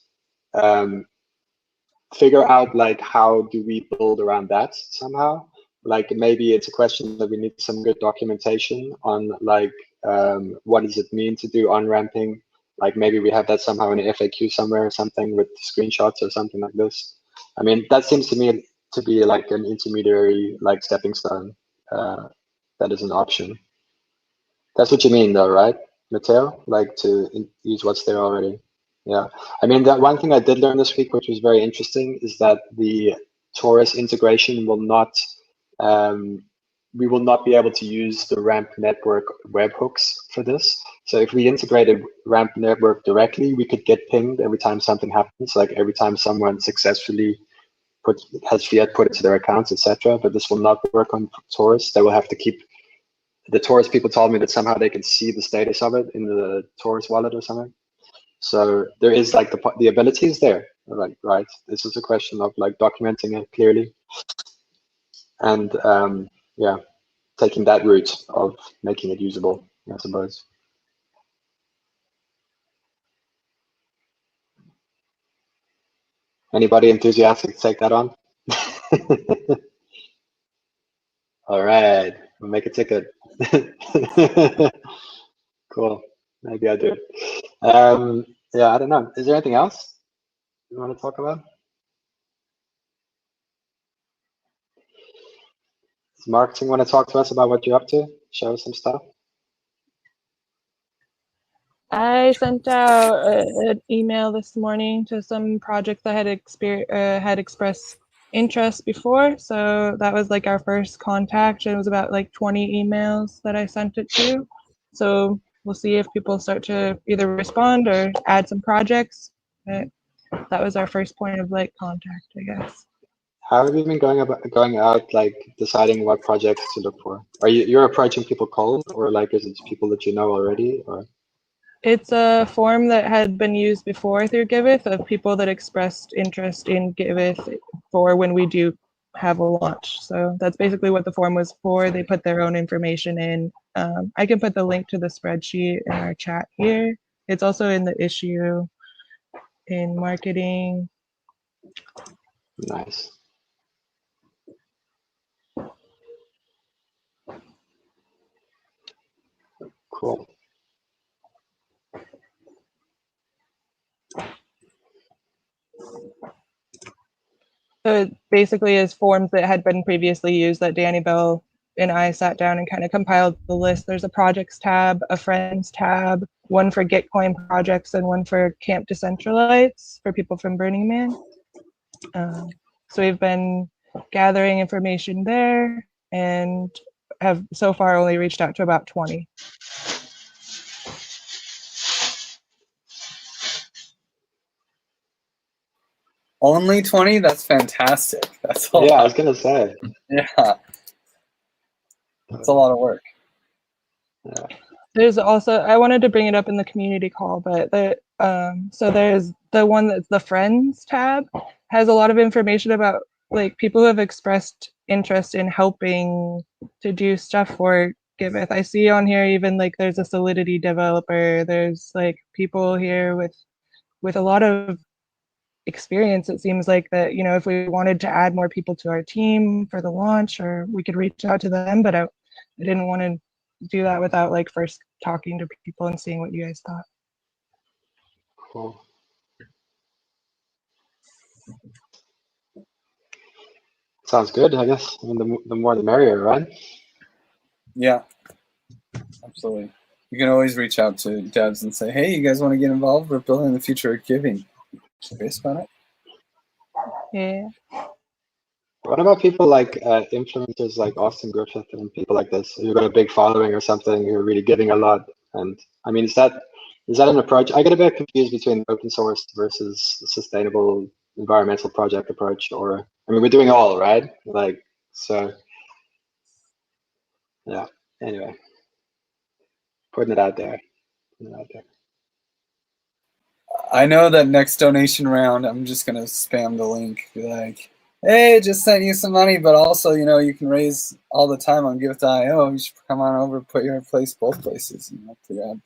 figure out like how do we build around that somehow. Like maybe it's a question that we need some good documentation on, like what does it mean to do on-ramping? Like maybe we have that somehow in an FAQ somewhere or something with screenshots or something like this. I mean, that seems to me to be like an intermediary, like stepping stone. That is an option. That's what you mean though, right, Matteo? Like to use what's there already. Yeah, I mean, that one thing I did learn this week, which was very interesting, is that the Taurus integration will not, we will not be able to use the Ramp network webhooks for this. So if we integrated Ramp network directly, we could get pinged every time something happens, like every time someone successfully has fiat put into their accounts, etc. But this will not work on Taurus. They will have to keep, the Taurus people told me that somehow they can see the status of it in the Taurus wallet or something. So there is like the ability is there, right? This is a question of like documenting it clearly, and yeah, taking that route of making it usable, I suppose. Anybody enthusiastic to take that on? All right, we'll make a ticket. Cool. Maybe I do. Yeah, I don't know. Is there anything else you want to talk about? Does marketing want to talk to us about what you're up to? Show us some stuff. I sent out an email this morning to some projects I had expressed interest before. So that was like our first contact. It was about like 20 emails that I sent it to. So we'll see if people start to either respond or add some projects. But that was our first point of like contact, I guess. How have you been going out, like deciding what projects to look for? Are you're approaching people cold, or like is it people that you know already, or? It's a form that had been used before through Giveth of people that expressed interest in Giveth for when we do have a launch. So that's basically what the form was for. They put their own information in. I can put the link to the spreadsheet in our chat here. It's also in the issue. in marketing. Nice. Cool. So it basically is forms that had been previously used that Danny Bell and I sat down and kind of compiled the list. There's a projects tab, a friends tab, one for Gitcoin projects, and one for Camp Decentralites for people from Burning Man. So we've been gathering information there and have so far only reached out to about 20. Only 20? That's fantastic. That's a Yeah, lot. I was gonna say. Yeah. That's a lot of work. Yeah. There's also, I wanted to bring it up in the community call, but so there's the one that's the friends tab, has a lot of information about like people who have expressed interest in helping to do stuff for Giveth. I see on here even like there's a Solidity developer. There's like people here with a lot of experience. It seems like that, you know, if we wanted to add more people to our team for the launch, or we could reach out to them, but I didn't want to do that without like first talking to people and seeing what you guys thought. Cool. Sounds good, I guess. I mean, the more the merrier, right? Yeah, absolutely. You can always reach out to devs and say, hey, you guys want to get involved? We're building the future of giving. Curious about it? Yeah. What about people like influencers like Austin Griffith and people like this? You've got a big following or something, you're really giving a lot. And I mean, is that an approach? I get a bit confused between open source versus sustainable environmental project approach, or, I mean, we're doing all, right? Like, so, yeah, anyway, putting it out there. I know that next donation round, I'm just going to spam the link. Be like, hey, just sent you some money, but also, you know, you can raise all the time on Giveth.io. You should come on over, put your place both places. You know, to grab.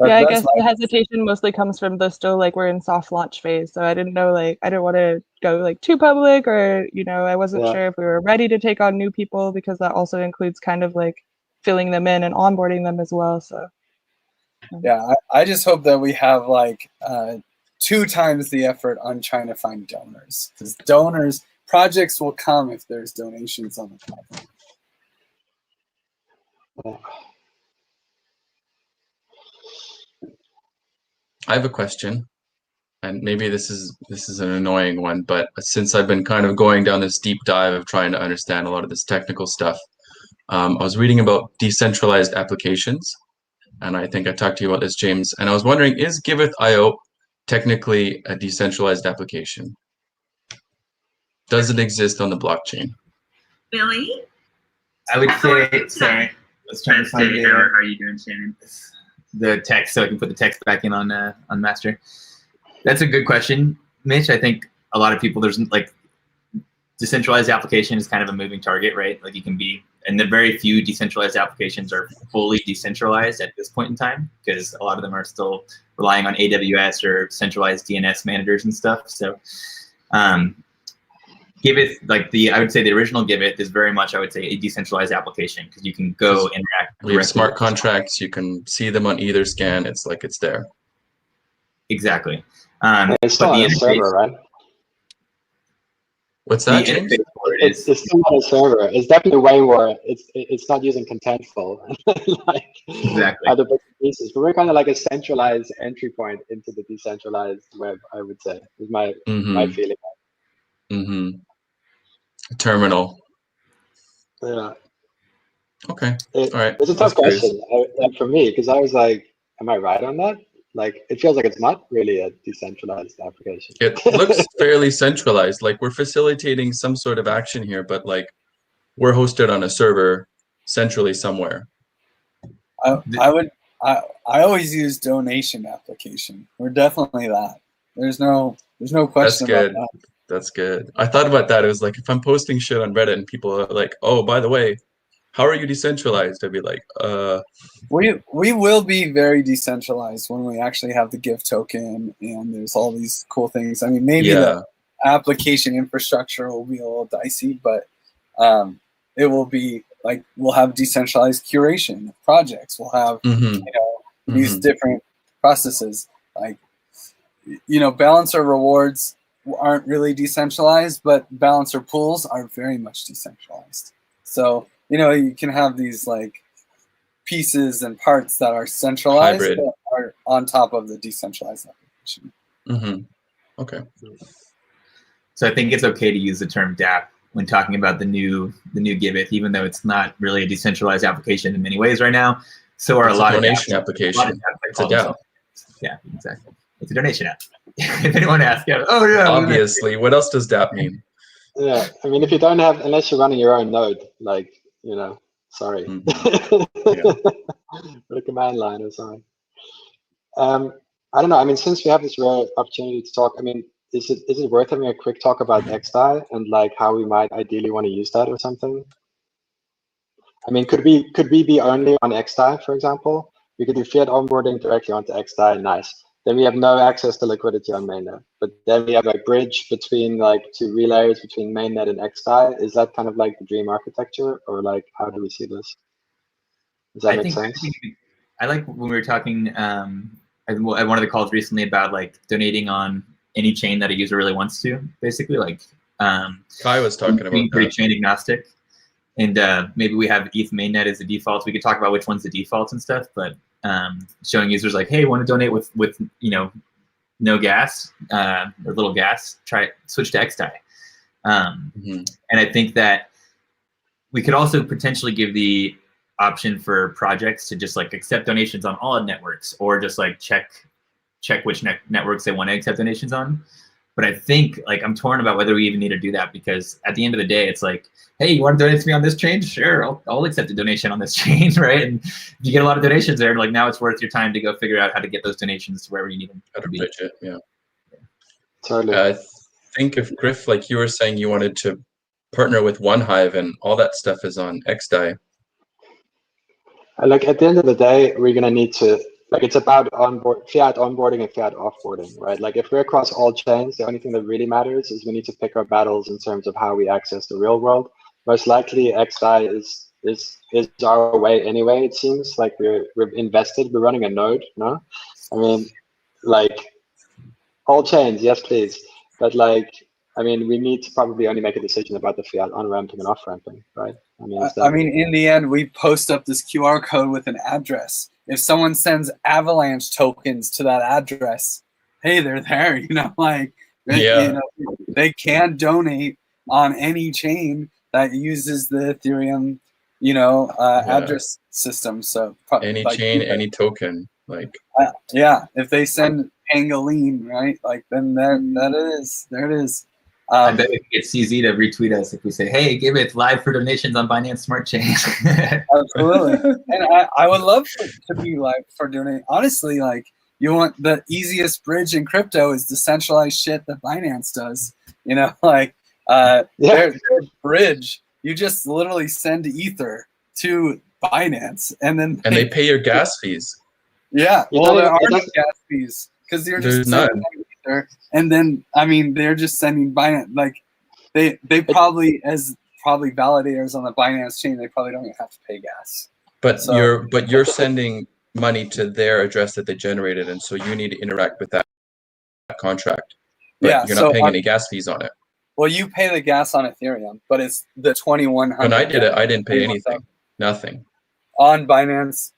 Yeah, I guess the hesitation mostly comes from the still like we're in soft launch phase. So I didn't know, like, I didn't want to go like too public, or, you know, I wasn't sure if we were ready to take on new people, because that also includes kind of like filling them in and onboarding them as well. So yeah, I just hope that we have like 2 times the effort on trying to find donors, because projects will come if there's donations on the platform. I have a question, and maybe this is an annoying one, but since I've been kind of going down this deep dive of trying to understand a lot of this technical stuff, I was reading about decentralized applications, and I think I talked to you about this, James, and I was wondering, is Giveth.io technically a decentralized application? Does it exist on the blockchain? Billy? I would say, sorry, let's try to find it. How are you doing, Shannon? The text, so I can put the text back in on master. That's a good question, Mitch. I think a lot of people, there's like, decentralized application is kind of a moving target, right? Like you can be, and the very few decentralized applications are fully decentralized at this point in time, because a lot of them are still relying on AWS or centralized DNS managers and stuff. So Giveth, like I would say the original Giveth is very much, I would say, a decentralized application, because you can go interact. We have smart contracts. You can see them on either scan. It's like it's there. Exactly. It's still on a server, right? What's that, James? It's still not a server. It's definitely way more. It's not using Contentful like exactly other bits and pieces. But we're kind of like a centralized entry point into the decentralized web, I would say, is my feeling. Mm-hmm. Terminal. Yeah. Okay. All right. It's a tough question for me, because I was like, am I right on that? Like, it feels like it's not really a decentralized application. It looks fairly centralized. Like we're facilitating some sort of action here, but like we're hosted on a server centrally somewhere. I always use donation application. We're definitely that. There's no question about that. That's good. I thought about that. It was like, if I'm posting shit on Reddit and people are like, oh, by the way, how are you decentralized? I'd be like, We will be very decentralized when we actually have the Giveth token and there's all these cool things. I mean, maybe the application infrastructure will be a little dicey, but it will be like we'll have decentralized curation of projects. We'll have these different processes. Like balancer rewards aren't really decentralized, but balancer pools are very much decentralized. So you can have these like pieces and parts that are centralized hybrid, but are on top of the decentralized application. Okay. So I think it's okay to use the term DApp when talking about the new Giveth, even though it's not really a decentralized application in many ways right now. So are it's a lot of donation apps, application. It's a DApp. Yeah, exactly. It's a donation app. If anyone asks, oh yeah. Obviously, what else does DApp mean? Yeah, I mean, if you don't have, unless you're running your own node, like sorry, with a command line or something. I don't know. I mean, since we have this rare opportunity to talk, I mean, is it worth having a quick talk about XDAI and like how we might ideally want to use that or something? I mean, could we be only on XDAI, for example? We could do fiat onboarding directly onto XDAI, nice. Then we have no access to liquidity on mainnet. But then we have a bridge between like two relays between mainnet and XDAI. Is that kind of like the dream architecture, or like how do we see this? Does that make sense? I like when we were talking at one of the calls recently about like donating on any chain that a user really wants to, basically like Kai was talking about being pretty that. chain agnostic. And maybe we have ETH mainnet as the default. We could talk about which one's the defaults and stuff, but showing users like, hey, want to donate with no gas or little gas, switch to XDAI. And I think that we could also potentially give the option for projects to just like accept donations on all networks, or just like check which networks they want to accept donations on. But I think like I'm torn about whether we even need to do that, because at the end of the day, it's like, hey, you want to donate to me on this chain? Sure, I'll accept a donation on this chain, right? And if you get a lot of donations there, like now it's worth your time to go figure out how to get those donations to wherever you need them to be. Yeah. Totally. I think if Griff, like you were saying, you wanted to partner with OneHive and all that stuff is on XDAI. Like at the end of the day, we're gonna need to, like, it's about fiat onboarding and fiat offboarding, right? Like if we're across all chains, the only thing that really matters is we need to pick our battles in terms of how we access the real world. Most likely XDAI is our way anyway. It seems like we're invested, we're running a node, no? I mean, like all chains, yes please. But like, I mean, we need to probably only make a decision about the fiat on-ramping and off-ramping, right? I mean, in the end, we post up this QR code with an address. If someone sends Avalanche tokens to that address, hey, they're there. They can donate on any chain that uses the Ethereum, address system. So any chain, any token, like if they send Pangolin, right? Like then there it is. I bet we can get CZ to retweet us if we say, hey, Giveth live for donations on Binance Smart Chain. Absolutely. And I would love to be live for donating. Honestly, like, you want the easiest bridge in crypto is decentralized shit that Binance does. Their bridge, you just literally send Ether to Binance and then they pay your gas fees. Yeah. Well, there are no gas fees because you're just sending Ether. And then, I mean, they're just sending Binance. Like, they probably, as validators on the Binance chain, they probably don't even have to pay gas. But you're sending money to their address that they generated, and so you need to interact with that contract. But you're not paying any gas fees on it. Well, you pay the gas on Ethereum, but it's the 2100. When I did it, I didn't pay anything. Nothing. On Binance,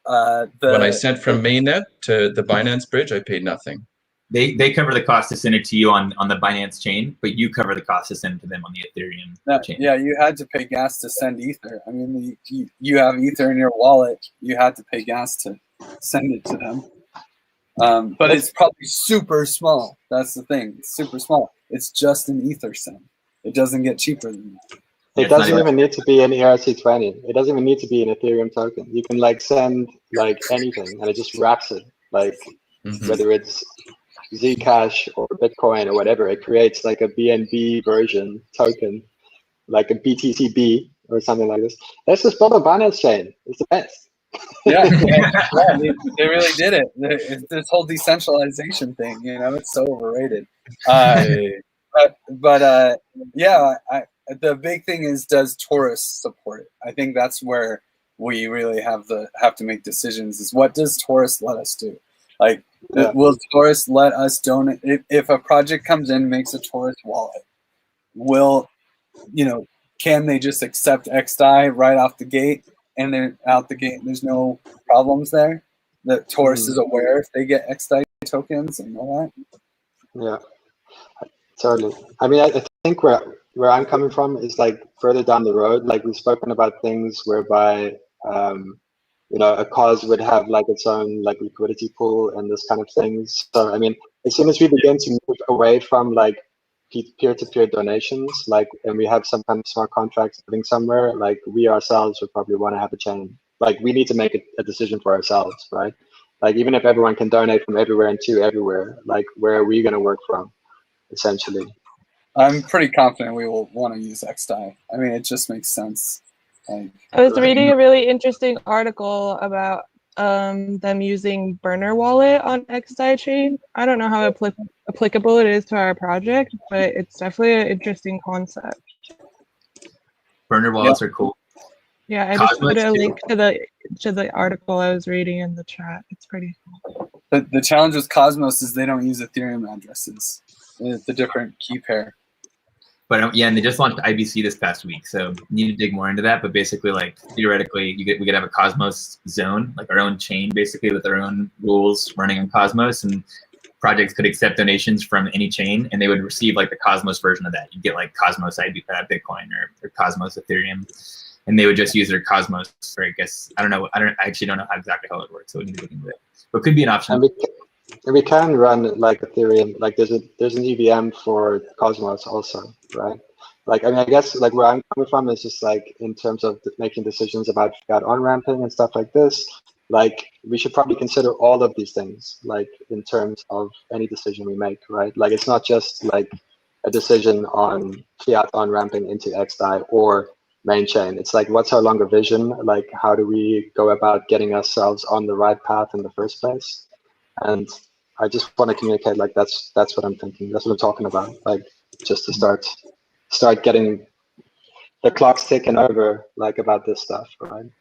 when I sent from mainnet to the Binance bridge, I paid nothing. They cover the cost to send it to you on the Binance chain, but you cover the cost to send it to them on the Ethereum chain. Yeah, you had to pay gas to send Ether. I mean, you have Ether in your wallet. You had to pay gas to send it to them. But it's probably super small. That's the thing. It's super small. It's just an Ether send. It doesn't get cheaper than that. It doesn't even need to be an ERC20. It doesn't even need to be an Ethereum token. You can like send like anything, and it just wraps it. Like whether it's Zcash or Bitcoin or whatever, it creates like a BNB version token, like a BTCB, or something like this. Let's just build a Binance chain. It's the best. Yeah, they really did it. This whole decentralization thing, it's so overrated. But yeah, the big thing is, does Taurus support it? I think that's where we really have to make decisions. Is what does Taurus let us do? Like, will Taurus let us donate? If a project comes in, makes a Taurus wallet, can they just accept XDAI right off the gate? And they're out the gate, there's no problems there. That Taurus is aware if they get XDAI tokens and all that. Yeah, totally. I mean, I think where I'm coming from is like further down the road. Like we've spoken about things whereby a cause would have like its own like liquidity pool and this kind of things. So I mean, as soon as we begin to move away from like peer-to-peer donations, like, and we have some kind of smart contracts living somewhere, like we ourselves would probably want to have a chain. Like we need to make a decision for ourselves, right? Like even if everyone can donate from everywhere and to everywhere, like where are we going to work from, essentially? I'm pretty confident we will want to use XDAI. I mean, it just makes sense. I was reading a really interesting article about them using burner wallet on XDAI chain. I don't know how applicable it is to our project, but it's definitely an interesting concept. Burner wallets are cool. Yeah, I just put a link to the article I was reading in the chat. It's pretty cool. The challenge with Cosmos is they don't use Ethereum addresses. It's a different key pair. But yeah, and they just launched IBC this past week, so need to dig more into that. But basically, like theoretically, we could have a Cosmos zone, like our own chain, basically with our own rules running on Cosmos, and projects could accept donations from any chain, and they would receive like the Cosmos version of that. You get like Cosmos Bitcoin or Cosmos Ethereum, and they would just use their Cosmos. Or I guess I actually don't know exactly how it works, so we need to look into it. But it could be an option. And we can run like Ethereum, like there's an EVM for Cosmos also, right? Like, I mean, I guess like where I'm coming from is just like in terms of making decisions about fiat on-ramping and stuff like this, like we should probably consider all of these things, like in terms of any decision we make, right? Like it's not just like a decision on fiat on-ramping into XDAI or main chain. It's like, what's our longer vision? Like, how do we go about getting ourselves on the right path in the first place? And I just want to communicate like that's what I'm thinking. That's what I'm talking about. Like just to start getting the clocks ticking over like about this stuff, right?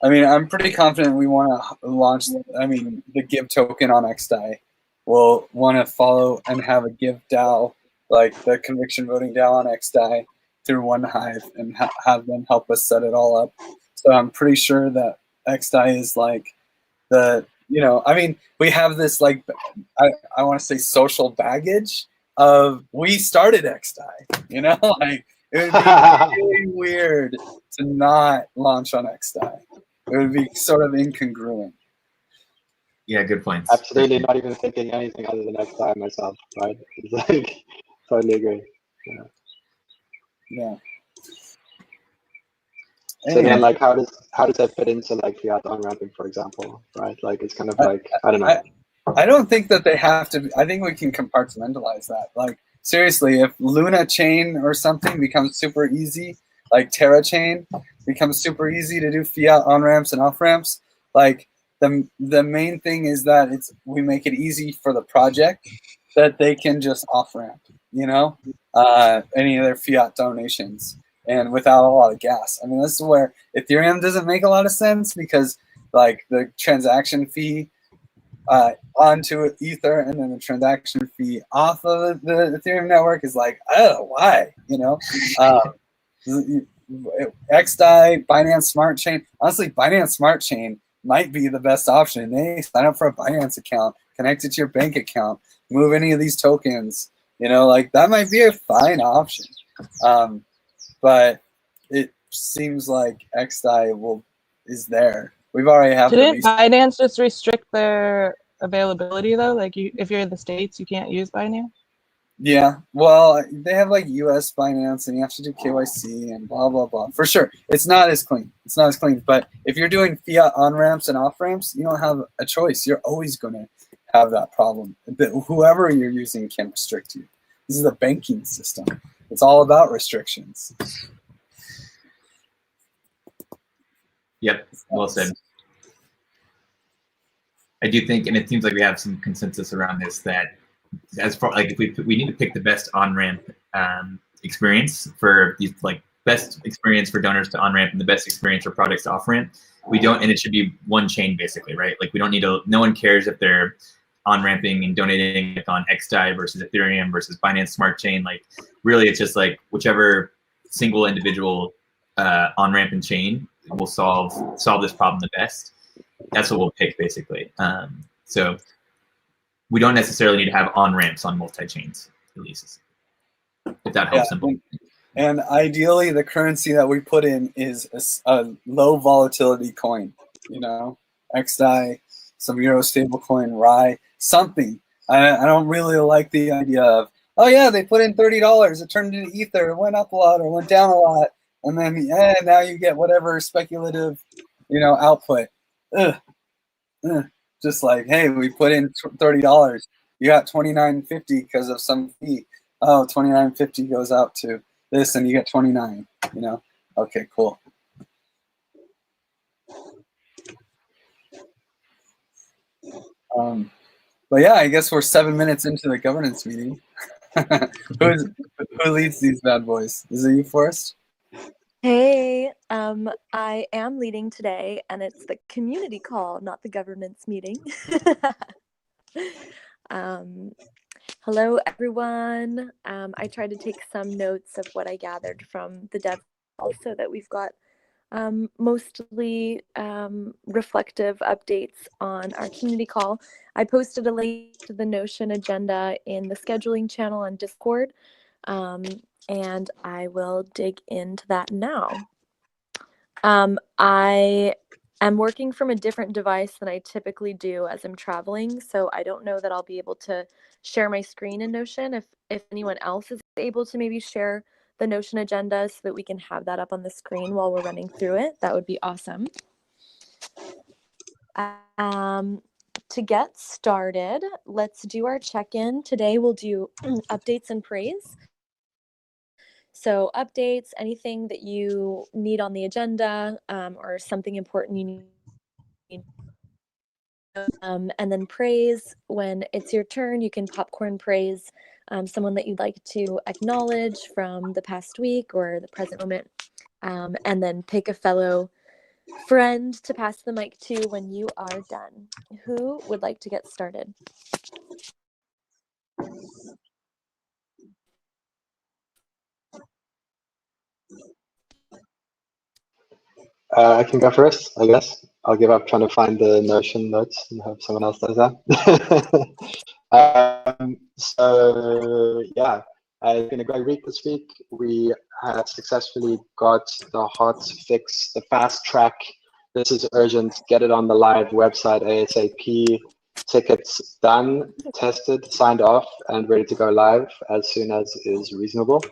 I mean, I'm pretty confident we want to launch. I mean, the Give token on XDAI. We'll want to follow and have a Give DAO, like the conviction voting DAO on XDAI, through one Hive and have them help us set it all up. So I'm pretty sure that XDAI is like the. I mean, we have this like, I want to say social baggage of we started XDAI, like it would be really weird to not launch on XDAI. It would be sort of incongruent. Yeah, good points. Absolutely not even thinking anything other than XDAI myself, right? It's like, totally agree. Yeah. So then, like, how does that fit into like fiat on-ramping, for example, right? Like, it's kind of like I don't know. I don't think that they have to. I think we can compartmentalize that. Like, seriously, if Luna chain or something becomes super easy, like Terra chain becomes super easy to do fiat on-ramps and off-ramps, like the main thing is that we make it easy for the project that they can just off-ramp, any of their fiat donations. And without a lot of gas. I mean, this is where Ethereum doesn't make a lot of sense because, like, the transaction fee onto Ether and then the transaction fee off of the Ethereum network is like, oh, why? XDAI, Binance Smart Chain. Honestly, Binance Smart Chain might be the best option. Hey, sign up for a Binance account, connect it to your bank account, move any of these tokens. Like that might be a fine option. But it seems like XDAI is there. We've already have. Didn't Binance just restrict their availability though? Like, if you're in the States, you can't use Binance. Yeah, well, they have like US Binance, and you have to do KYC and blah blah blah. For sure, it's not as clean. But if you're doing fiat on ramps and off ramps, you don't have a choice. You're always going to have that problem. Whoever you're using can restrict you. This is the banking system. It's all about restrictions. Yep, well said. I do think, and it seems like we have some consensus around this, that as far like if we need to pick the best on-ramp experience for these, like best experience for donors to on-ramp and the best experience for projects to off-ramp. We don't, and it should be one chain basically, right? Like we don't need to, no one cares if they're on-ramping and donating on XDAI versus Ethereum versus Binance Smart Chain. Like really it's just like whichever single individual on-ramp and chain will solve this problem the best. That's what we'll pick basically. So we don't necessarily need to have on-ramps on multi-chains releases, if that helps them. And ideally, the currency that we put in is a low volatility coin, you know, XDAI, some Euro stablecoin, RAI, something. I don't really like the idea of, oh yeah, they put in $30, it turned into Ether, it went up a lot or went down a lot, and then now you get whatever speculative, you know, output. Just like, hey, we put in $30, you got $29.50 because of some fee. Oh, $29.50 goes out to this, and you get 29. You know, okay, cool. But yeah, I guess we're 7 minutes into the governance meeting. Who leads these bad boys? Is it you, Forrest? Hey, I am leading today, and it's the community call, not the governance meeting. Hello, everyone. I tried to take some notes of what I gathered from the dev call so that we've got mostly reflective updates on our community call. I posted a link to the Notion agenda in the scheduling channel on Discord. And I will dig into that now. I am working from a different device than I typically do as I'm traveling, so I don't know that I'll be able to share my screen in Notion. If anyone else is able to maybe share the Notion agenda so that we can have that up on the screen while we're running through it, that would be awesome. To get started, let's do our check-in. Today we'll do updates and praise. So updates, anything that you need on the agenda or something important you need. And then praise, when it's your turn, you can popcorn praise someone that you'd like to acknowledge from the past week or the present moment. And then pick a fellow friend to pass the mic to when you are done. Who would like to get started? I can go first, I guess. I'll give up trying to find the Notion notes and hope someone else does that. So yeah, it's been a great week this week. We have successfully got the hot fix, the fast track. This is urgent. Get it on the live website ASAP. Tickets done, tested, signed off, and ready to go live as soon as is reasonable.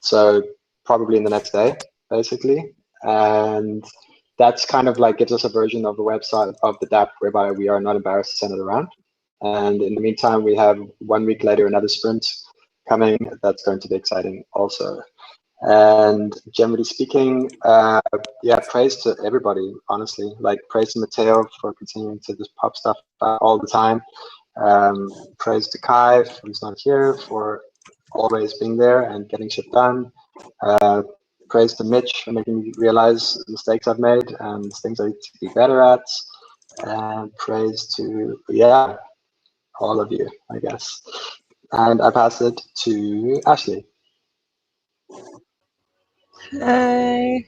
So probably in the next day, basically. And that's kind of like gives us a version of the website of the dApp whereby we are not embarrassed to send it around. And in the meantime, we have 1 week later another sprint coming. That's going to be exciting also. And generally speaking, yeah, praise to everybody, honestly. Like praise to Matteo for continuing to just pop stuff out all the time. Praise to Kai, who's not here, for always being there and getting shit done. Praise to Mitch for making me realize the mistakes I've made and things I need to be better at. And praise to, yeah, all of you, I guess. And I pass it to Ashley. Hi.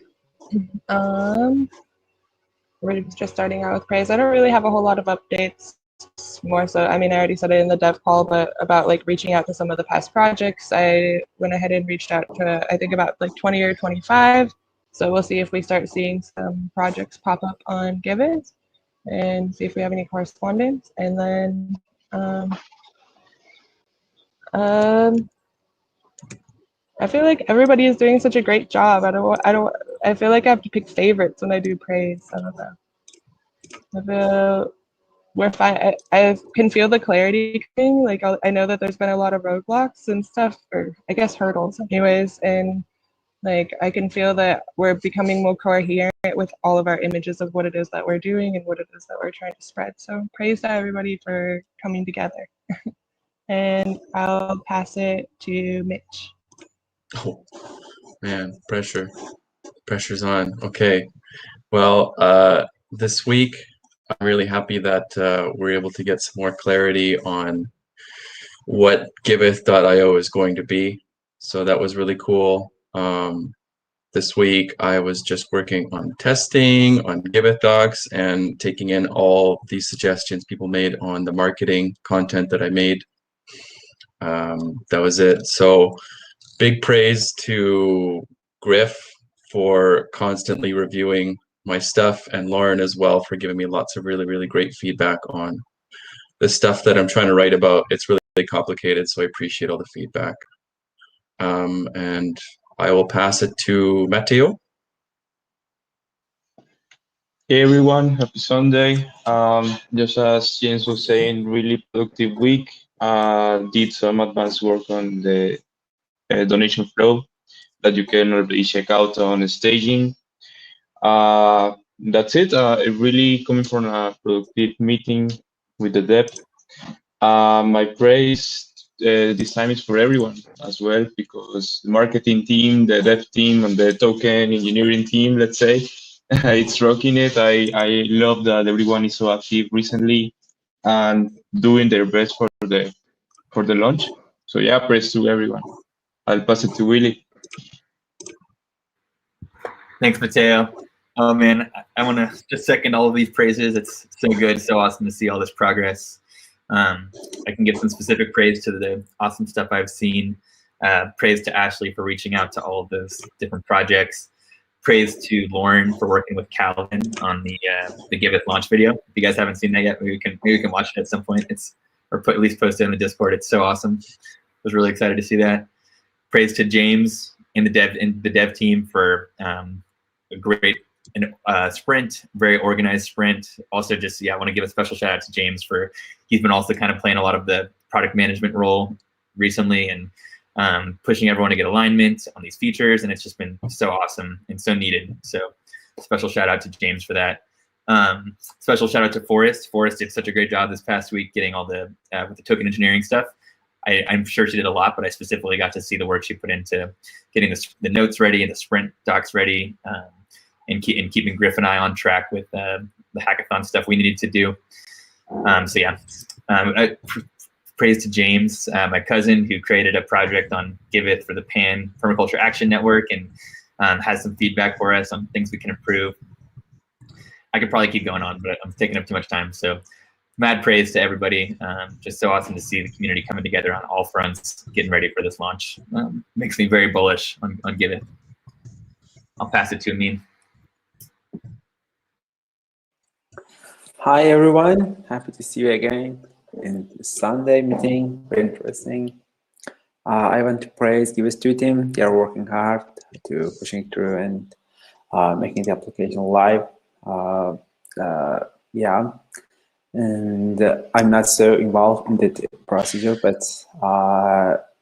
We're just starting out with praise. I don't really have a whole lot of updates. More so, I mean, I already said it in the dev call, but about like reaching out to some of the past projects. I went ahead and reached out to, I think, about like 20 or 25. So we'll see if we start seeing some projects pop up on Giveth and see if we have any correspondence. And then I feel like everybody is doing such a great job. I feel like I have to pick favorites when I do praise. I don't know. I feel we're fine. I can feel the clarity coming. Like I know that there's been a lot of roadblocks and stuff, or I guess hurdles anyways. And Like, I can feel that we're becoming more coherent with all of our images of what it is that we're doing and what it is that we're trying to spread. So praise to everybody for coming together. And I'll pass it to Mitch. Oh, man, pressure's on. Okay, well, this week I'm really happy that we're able to get some more clarity on what Giveth.io is going to be. So that was really cool. This week I was just working on testing on Giveth docs and taking in all these suggestions people made on the marketing content that I made. That was it. So big praise to Griff for constantly reviewing my stuff, and Lauren as well for giving me lots of really, really great feedback on the stuff that I'm trying to write about. It's really, really complicated, so I appreciate all the feedback. And I will pass it to Matteo. Hey everyone, happy Sunday. Just as James was saying, really productive week. Did some advanced work on the donation flow that you can already check out on staging. That's it. It really coming from a productive meeting with the dev. My praise this time is for everyone as well, because the marketing team, the dev team, and the token engineering team, let's say, it's rocking it. I love that everyone is so active recently and doing their best for the launch. So yeah, praise to everyone. I'll pass it to Willie. Thanks, Mateo. Oh man, I want to just second all of these praises. It's so good, so awesome to see all this progress. I can give some specific praise to the awesome stuff I've seen. Praise to Ashley for reaching out to all of those different projects. Praise to Lauren for working with Calvin on the Giveth launch video. If you guys haven't seen that yet, maybe we can watch it at some point. At least post it in the Discord. It's so awesome. I was really excited to see that. Praise to James and the dev team for a great sprint, very organized sprint. Also, just I want to give a special shout out to James for he's been also kind of playing a lot of the product management role recently and pushing everyone to get alignment on these features, and it's just been so awesome and so needed. So special shout out to James for that. Special shout out to Forrest. Forrest did such a great job this past week getting all the with the token engineering stuff. I'm sure she did a lot, but I specifically got to see the work she put into getting the notes ready and the sprint docs ready, and keeping Griff and I on track with the hackathon stuff we needed to do. So yeah, praise to James, my cousin, who created a project on Giveth for the Pan Permaculture Action Network and has some feedback for us on things we can improve. I could probably keep going on, but I'm taking up too much time. So mad praise to everybody. Just so awesome to see the community coming together on all fronts, getting ready for this launch. Makes me very bullish on Giveth. I'll pass it to Amin. Hi everyone, happy to see you again in the Sunday meeting. Very interesting. I want to praise Giveth team. They are working hard to pushing through and making the application live. Yeah, and I'm not so involved in the procedure, but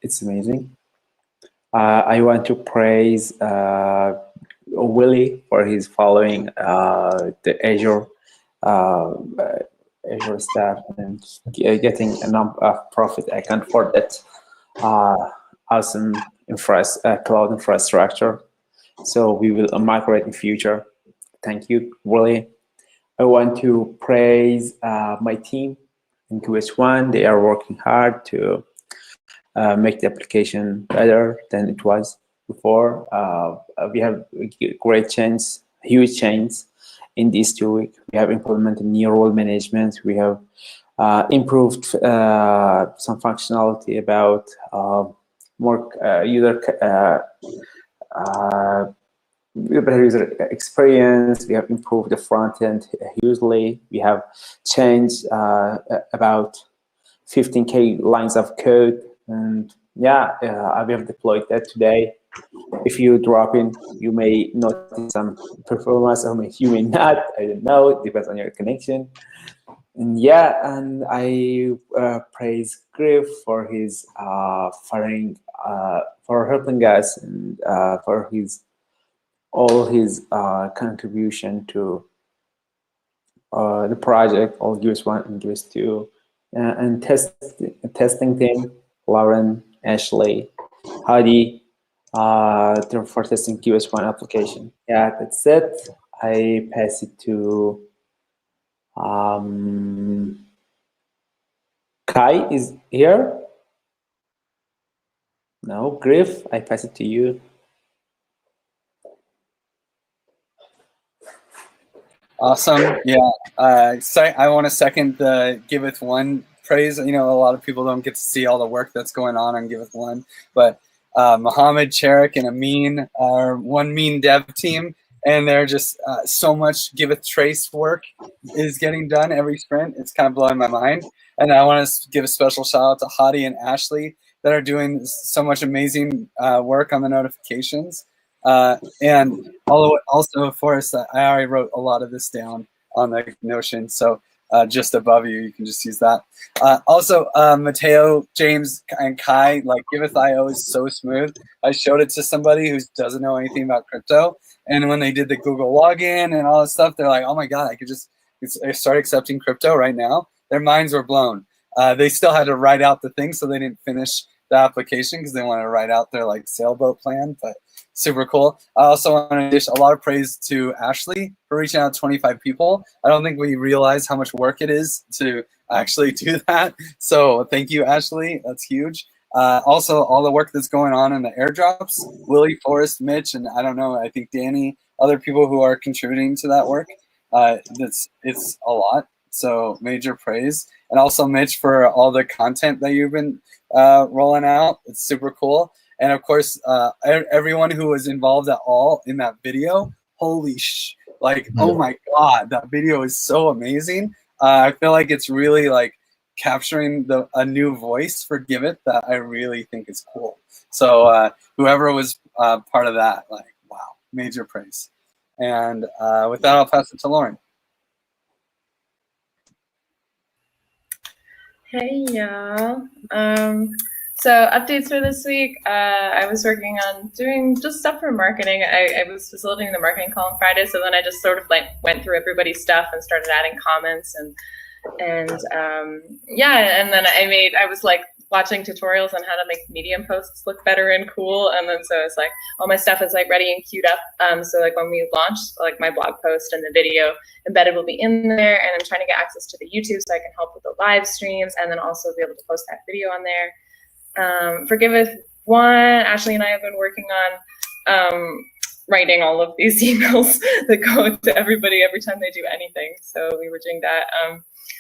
it's amazing. I want to praise Willie for his following the Azure staff and getting a non-profit account for that awesome cloud infrastructure. So we will migrate in future. Thank you, Willie. I want to praise my team in QS1. They are working hard to make the application better than it was before. We have great change, huge change in these 2 weeks. We have implemented new role management. We have improved some functionality about more better user experience. We have improved the front end hugely. We have changed about 15K lines of code, and yeah, we have deployed that today. If you drop in, you may notice some performance, or you may not. I don't know. It depends on your connection. And yeah, and I praise Griff for his for helping us and for all his contribution to the project, all Giveth 1 and Giveth 2, and testing team, Lauren, Ashley, Heidi, for testing Giveth 1 application. Yeah, that's it. I pass it to Kai is here. No, Griff, I pass it to you. Awesome. Yeah. I want to second the Giveth 1 praise. You know, a lot of people don't get to see all the work that's going on Giveth 1, but Mohammed, Cherik, and Amin are one mean dev team, and they're just so much Giveth trace work is getting done every sprint. It's kind of blowing my mind. And I want to give a special shout out to Hadi and Ashley that are doing so much amazing work on the notifications. And also, of course, I already wrote a lot of this down on the Notion, so just above you, you can just use that. Also, Mateo, James, and Kai, like Giveth.io is so smooth. I showed it to somebody who doesn't know anything about crypto, and when they did the Google login and all this stuff, they're like, "Oh my god, I could just start accepting crypto right now." Their minds were blown. They still had to write out the thing, so they didn't finish the application because they wanted to write out their like sailboat plan, but super cool. I also want to dish a lot of praise to Ashley for reaching out to 25 people. I don't think we realize how much work it is to actually do that. So thank you, Ashley. That's huge. Also, all the work that's going on in the airdrops, Willie, Forrest, Mitch, and I don't know, I think Danny, other people who are contributing to that work. It's a lot. So major praise. And also Mitch for all the content that you've been rolling out. It's super cool. And of course, everyone who was involved at all in that video, holy oh my God, that video is so amazing. I feel like it's really like capturing a new voice for Giveth that I really think is cool. So whoever was part of that, like, wow, major praise. And with that, I'll pass it to Lauren. Hey y'all. So updates for this week. I was working on doing just stuff for marketing. I was facilitating the marketing call on Friday, so then I just sort of like went through everybody's stuff and started adding comments and yeah, and then I was like watching tutorials on how to make Medium posts look better and cool, and then so it's like all my stuff is like ready and queued up. So like when we launch, like my blog post and the video embedded will be in there, and I'm trying to get access to the YouTube so I can help with the live streams, and then also be able to post that video on there. For Giveth 1, Ashley and I have been working on writing all of these emails that go to everybody every time they do anything. So we were doing that.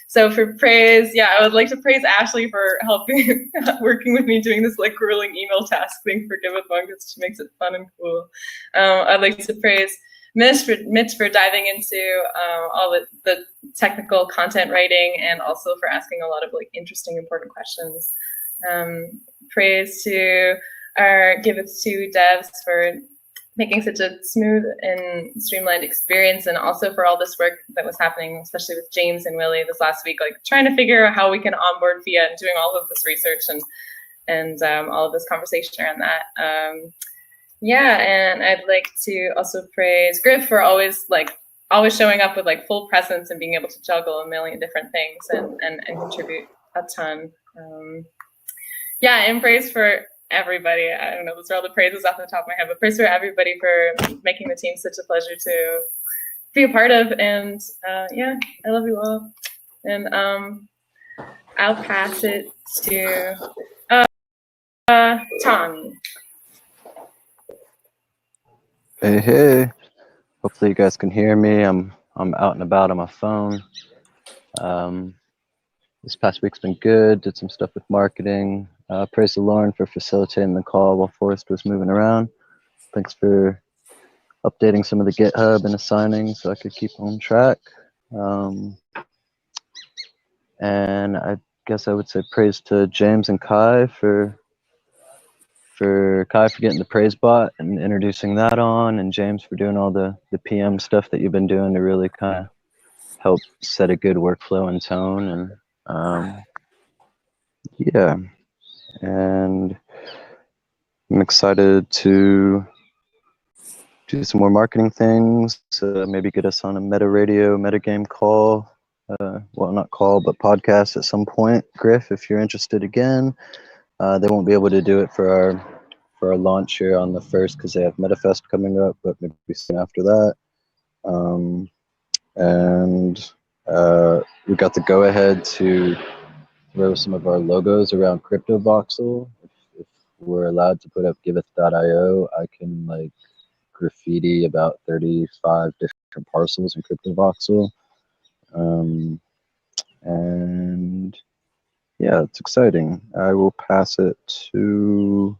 So for praise, yeah, I would like to praise Ashley for helping, working with me doing this like grueling email task thing for Giveth 1 because she makes it fun and cool. I'd like to praise Mitch for diving into all the technical content writing and also for asking a lot of like interesting, important questions. Praise to our Giveth 2 devs for making such a smooth and streamlined experience, and also for all this work that was happening, especially with James and Willie this last week, like trying to figure out how we can onboard Fiat and doing all of this research and all of this conversation around that. Yeah, and I'd like to also praise Griff for always showing up with like full presence and being able to juggle a million different things and contribute a ton. Yeah, and praise for everybody. I don't know, those are all the praises off the top of my head, but praise for everybody for making the team such a pleasure to be a part of. And yeah, I love you all. And I'll pass it to Tom. Hey. Hopefully you guys can hear me. I'm out and about on my phone. This past week's been good. Did some stuff with marketing. Praise to Lauren for facilitating the call while Forrest was moving around. Thanks for updating some of the GitHub and assigning so I could keep on track. And I guess I would say praise to James and Kai for Kai for getting the praise bot and introducing that on, and James for doing all the PM stuff that you've been doing to really kind of help set a good workflow and tone. And yeah, and I'm excited to do some more marketing things. Maybe get us on a meta radio, metagame call. Well, not call, but podcast at some point. Griff, if you're interested again. They won't be able to do it for our launch here on the 1st because they have MetaFest coming up, but maybe soon after that. And we got the go-ahead to throw some of our logos around CryptoVoxel. If we're allowed to put up Giveth.io, I can like graffiti about 35 different parcels in CryptoVoxel. And yeah, it's exciting. I will pass it to,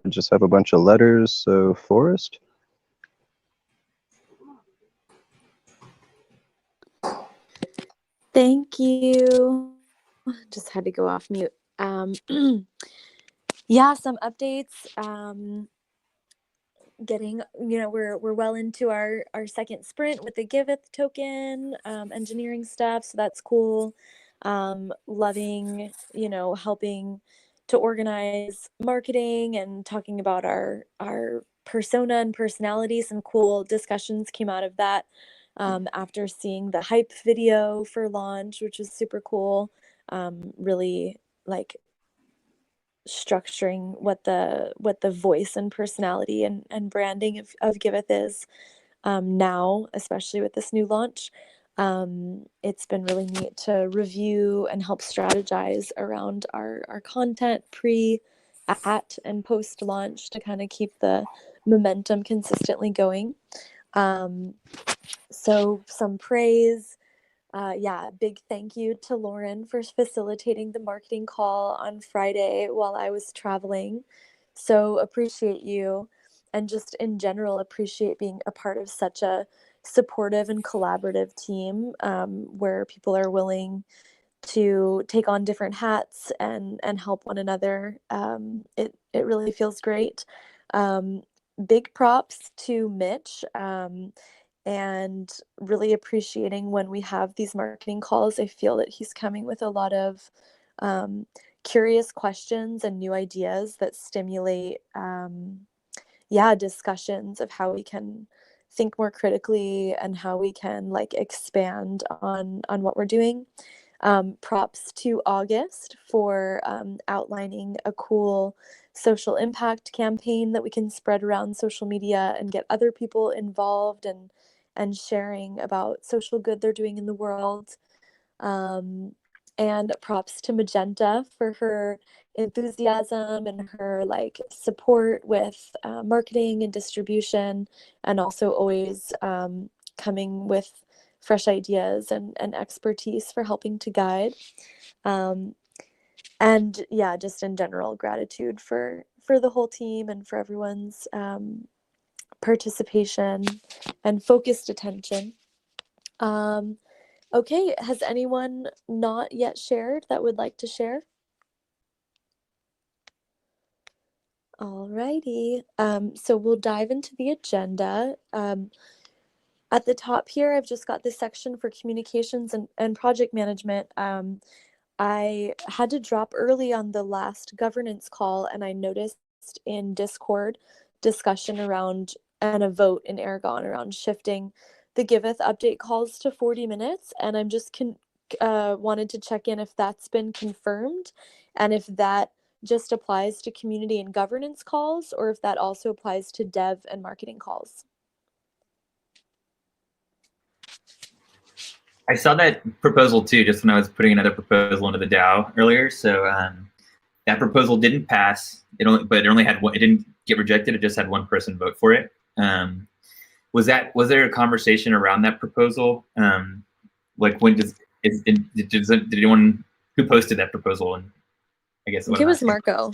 just have a bunch of letters. So Forrest. Thank you. Just had to go off mute. Yeah, some updates. Getting, we're well into our second sprint with the Giveth token engineering stuff, so that's cool. Loving, helping to organize marketing and talking about our persona and personality. Some cool discussions came out of that after seeing the hype video for launch, which was super cool. Really like structuring what the voice and personality and branding of Giveth is now, especially with this new launch. It's been really neat to review and help strategize around our content pre, at, and post launch to kind of keep the momentum consistently going. So some praise. Big thank you to Lauren for facilitating the marketing call on Friday while I was traveling. So appreciate you, and just in general appreciate being a part of such a supportive and collaborative team where people are willing to take on different hats and help one another. It really feels great. Big props to Mitch. And really appreciating when we have these marketing calls. I feel that he's coming with a lot of curious questions and new ideas that stimulate discussions of how we can think more critically and how we can like expand on what we're doing. Props to August for outlining a cool social impact campaign that we can spread around social media and get other people involved and sharing about social good they're doing in the world. And props to Magenta for her enthusiasm and her like support with marketing and distribution, and also always coming with fresh ideas and expertise for helping to guide. And yeah, just in general, gratitude for the whole team and for everyone's participation and focused attention. Okay, has anyone not yet shared that would like to share? Alrighty, so we'll dive into the agenda. At the top here, I've just got this section for communications and project management. I had to drop early on the last governance call, and I noticed in Discord discussion around and a vote in Aragon around shifting the Giveth update calls to 40 minutes. And I'm just wanted to check in if that's been confirmed and if that just applies to community and governance calls or if that also applies to dev and marketing calls. I saw that proposal too, just when I was putting another proposal into the DAO earlier. So that proposal didn't pass. It only had one. It didn't get rejected. It just had one person vote for it. Was there a conversation around that proposal? Like when did anyone who posted that proposal? And I guess it was Marco.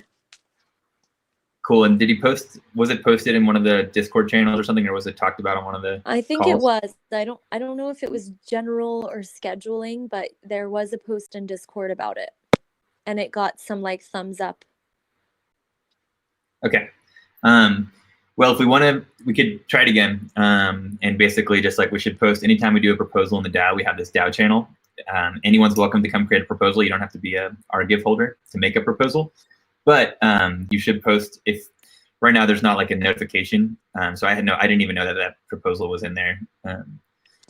Cool. And did he post? Was it posted in one of the Discord channels or something, or was it talked about on one of the? I think calls? it was. I don't know if it was general or scheduling, but there was a post in Discord about it, and it got some like thumbs up. Okay. Well, if we want to, we could try it again. And basically, just like we should post anytime we do a proposal in the DAO, we have this DAO channel. Anyone's welcome to come create a proposal. You don't have to be our Give holder to make a proposal. But you should post if right now there's not like a notification. So I didn't even know that that proposal was in there.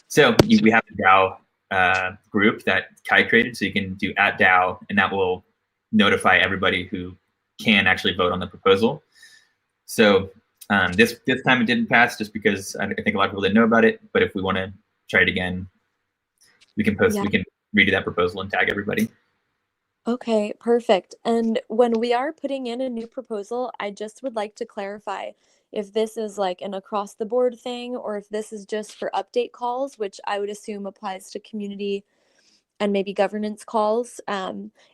So we have a DAO group that Kai created, so you can do @DAO, and that will notify everybody who can actually vote on the proposal. So this time it didn't pass just because I think a lot of people didn't know about it. But if we want to try it again, we can post. Yeah. We can redo that proposal and tag everybody. Okay, perfect. And when we are putting in a new proposal, I just would like to clarify if this is like an across the board thing or if this is just for update calls, which I would assume applies to community and maybe governance calls.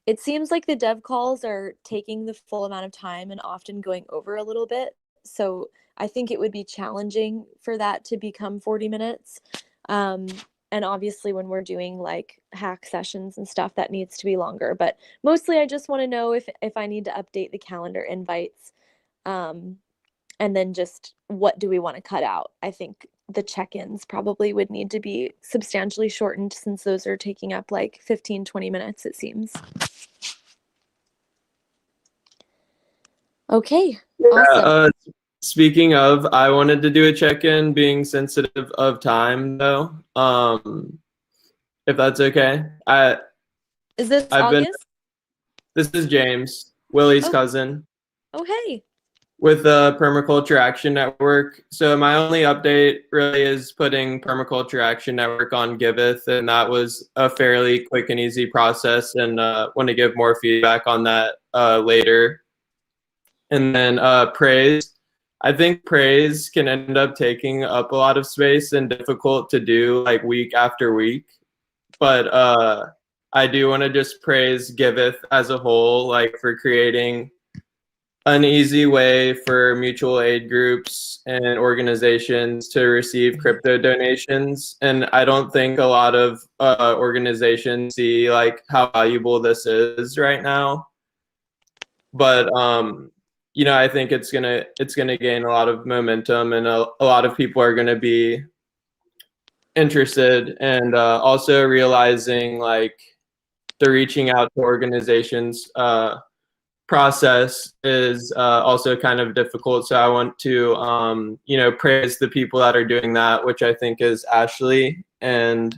It seems like the dev calls are taking the full amount of time and often going over a little bit. So I think it would be challenging for that to become 40 minutes. And obviously when we're doing like hack sessions and stuff, that needs to be longer. But mostly I just want to know if I need to update the calendar invites. And then just what do we want to cut out? I think the check-ins probably would need to be substantially shortened since those are taking up like 15, 20 minutes, it seems. Okay, awesome. Speaking of, I wanted to do a check-in, being sensitive of time though. If that's okay. Is this August? This is James, Willie's cousin. Oh, hey. With the Permaculture Action Network. So my only update really is putting Permaculture Action Network on Giveth, and that was a fairly quick and easy process, and want to give more feedback on that later. And then praise. I think praise can end up taking up a lot of space and difficult to do like week after week. But I do want to just praise Giveth as a whole, like for creating an easy way for mutual aid groups and organizations to receive crypto donations. And I don't think a lot of organizations see like how valuable this is right now. But you know, I think it's gonna gain a lot of momentum, and a lot of people are gonna be interested, and also realizing like the reaching out to organizations process is also kind of difficult. So I want to you know, praise the people that are doing that, which I think is Ashley and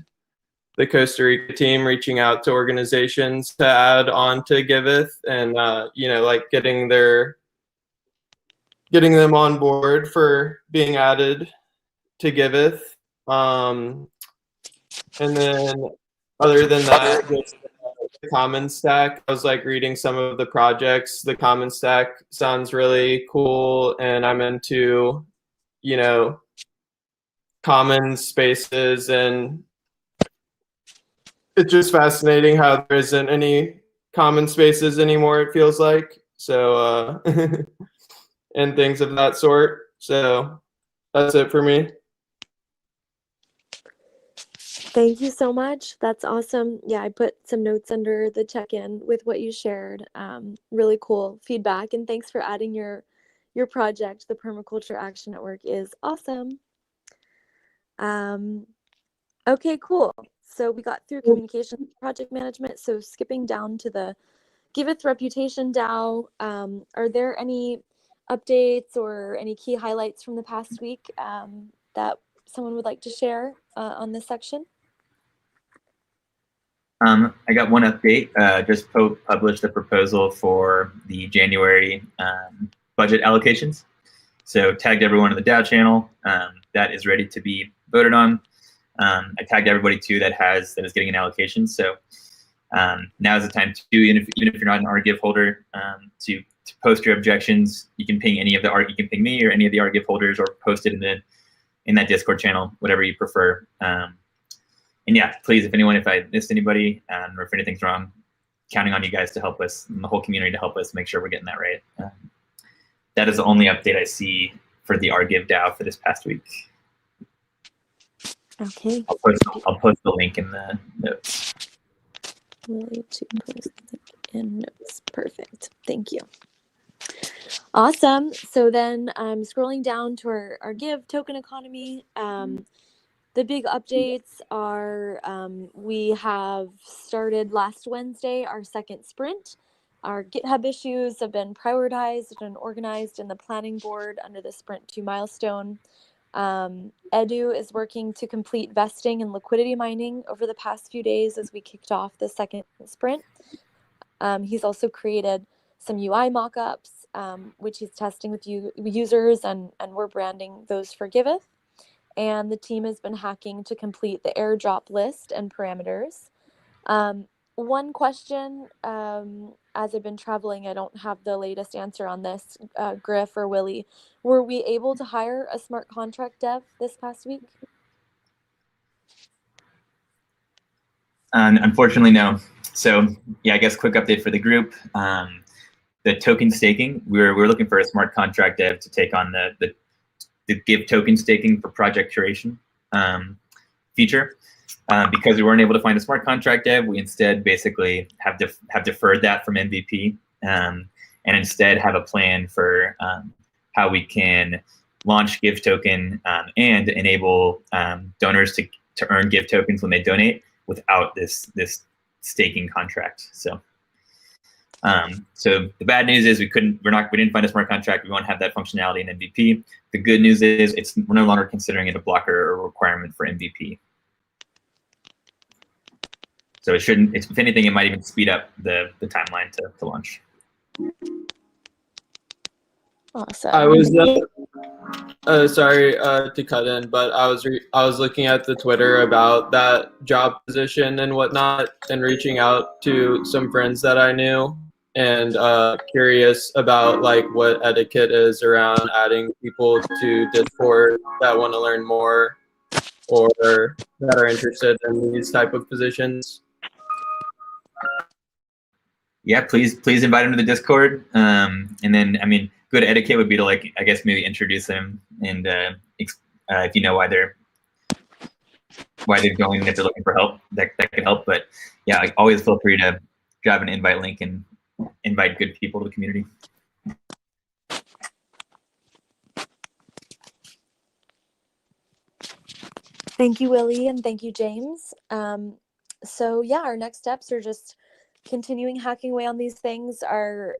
the Costa Rica team reaching out to organizations to add on to Giveth, and you know, like getting them on board for being added to Giveth. And then other than that, just the Common Stack, I was like reading some of the projects. The Common Stack sounds really cool, and I'm into, you know, common spaces, and it's just fascinating how there isn't any common spaces anymore, it feels like. So and things of that sort. So that's it for me. Thank you so much. That's awesome. Yeah, I put some notes under the check-in with what you shared. Really cool feedback, and thanks for adding your project. The Permaculture Action Network is awesome. Okay, cool. So we got through communication, project management. So skipping down to the Giveth Reputation DAO, are there any updates or any key highlights from the past week that someone would like to share on this section? I got one update. Just published the proposal for the January budget allocations. So tagged everyone in the DAO channel. That is ready to be voted on. I tagged everybody too that is getting an allocation. So now is the time to, even if you're not an RGIF holder, to post your objections. You can ping any of the you can ping me or any of the RGIF holders, or post it in that Discord channel, whatever you prefer. And yeah, please, if I missed anybody, or if anything's wrong, counting on you guys to help us, and the whole community to help us make sure we're getting that right. That is the only update I see for the RGIF DAO for this past week. Okay. I'll post the link in the notes. Really to post the link in notes. Perfect. Thank you. Awesome. So then scrolling down to our Give token economy. The big updates are we have started last Wednesday our second sprint. Our GitHub issues have been prioritized and organized in the planning board under the Sprint 2 milestone. Edu is working to complete vesting and liquidity mining over the past few days as we kicked off the second sprint. He's also created some UI mockups, which he's testing with users, and we're branding those for Giveth. And the team has been hacking to complete the airdrop list and parameters. One question, as I've been traveling, I don't have the latest answer on this, Griff or Willie. Were we able to hire a smart contract dev this past week? Unfortunately, no. So yeah, I guess quick update for the group. The token staking, we're looking for a smart contract dev to take on the give token staking for project curation feature. Because we weren't able to find a smart contract dev, we instead basically have deferred that from MVP, and instead have a plan for how we can launch Give token and enable donors to earn Give tokens when they donate without this staking contract. So so the bad news is we didn't find a smart contract. We won't have that functionality in MVP. The good news is we're no longer considering it a blocker or requirement for MVP. So it shouldn't. If anything, it might even speed up the timeline to launch. Awesome. I was sorry to cut in, but I was looking at the Twitter about that job position and whatnot, and reaching out to some friends that I knew, and curious about like what etiquette is around adding people to Discord that want to learn more or that are interested in these type of positions. Yeah, please invite them to the Discord. And then, I mean, good etiquette would be to, like, I guess maybe introduce them, and if you know why they're going, if they're looking for help, that could help. But yeah, like, always feel free to grab an invite link and invite good people to the community. Thank you, Willie, and thank you, James. So yeah, our next steps are just continuing hacking away on these things. Our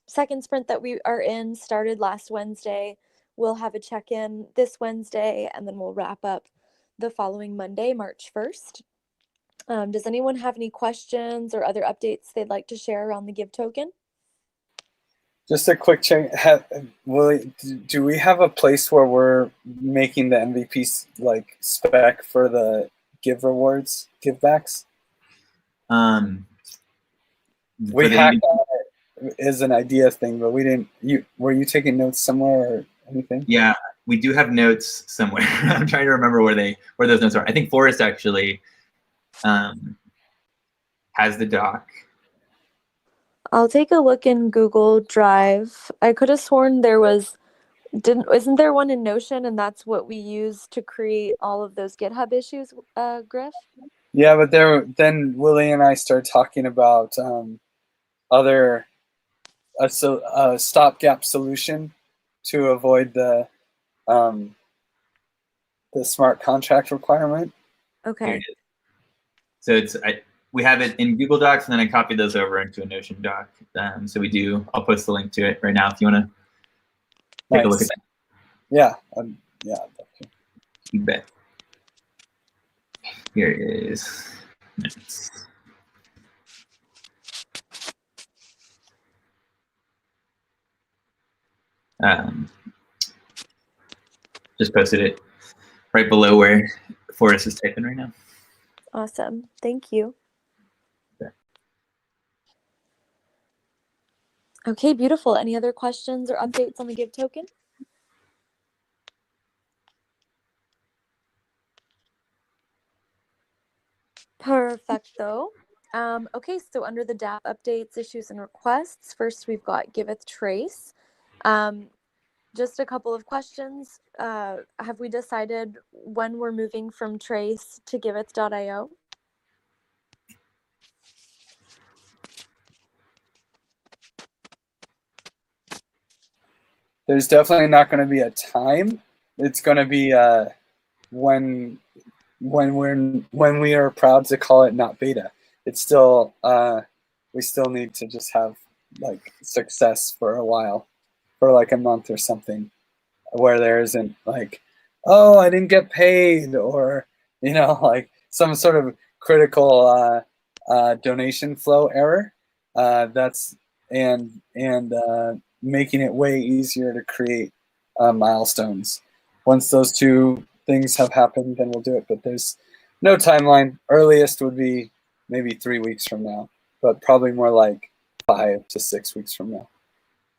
second sprint that we are in started last Wednesday. We'll have a check-in this Wednesday, and then we'll wrap up the following Monday, March 1st. Does anyone have any questions or other updates they'd like to share around the Give token? Just a quick check. Willie, do we have a place where we're making the MVP like spec for the Give rewards, give backs? We hacked on it as an idea thing, but we didn't. Were you taking notes somewhere or anything? Yeah, we do have notes somewhere. I'm trying to remember where those notes are. I think Forrest actually has the doc. I'll take a look in Google Drive. I could have sworn there was, isn't there one in Notion, and that's what we use to create all of those GitHub issues, Griff? Yeah, but then Willie and I started talking about a stopgap solution to avoid the smart contract requirement. Okay. So we have it in Google Docs, and then I copied those over into a Notion doc. So I'll post the link to it right now if you want to take a look at that. Yeah, yeah. You bet. Here it is. Nice. Just posted it right below where Forrest is typing right now. Awesome. Thank you. Okay, beautiful. Any other questions or updates on the Give token? Perfecto. Okay, so under the DApp updates, issues, and requests, first we've got Giveth Trace. Just a couple of questions. Have we decided when we're moving from Trace to Giveth.io? There's definitely not going to be a time. It's going to be when we are proud to call it not beta. It's still we still need to just have like success for a while, for like a month or something, where there isn't like, oh, I didn't get paid, or like some sort of critical donation flow error. That's and making it way easier to create milestones. Once those two things have happened, then we'll do it. But there's no timeline. Earliest would be maybe 3 weeks from now, but probably more like 5 to 6 weeks from now.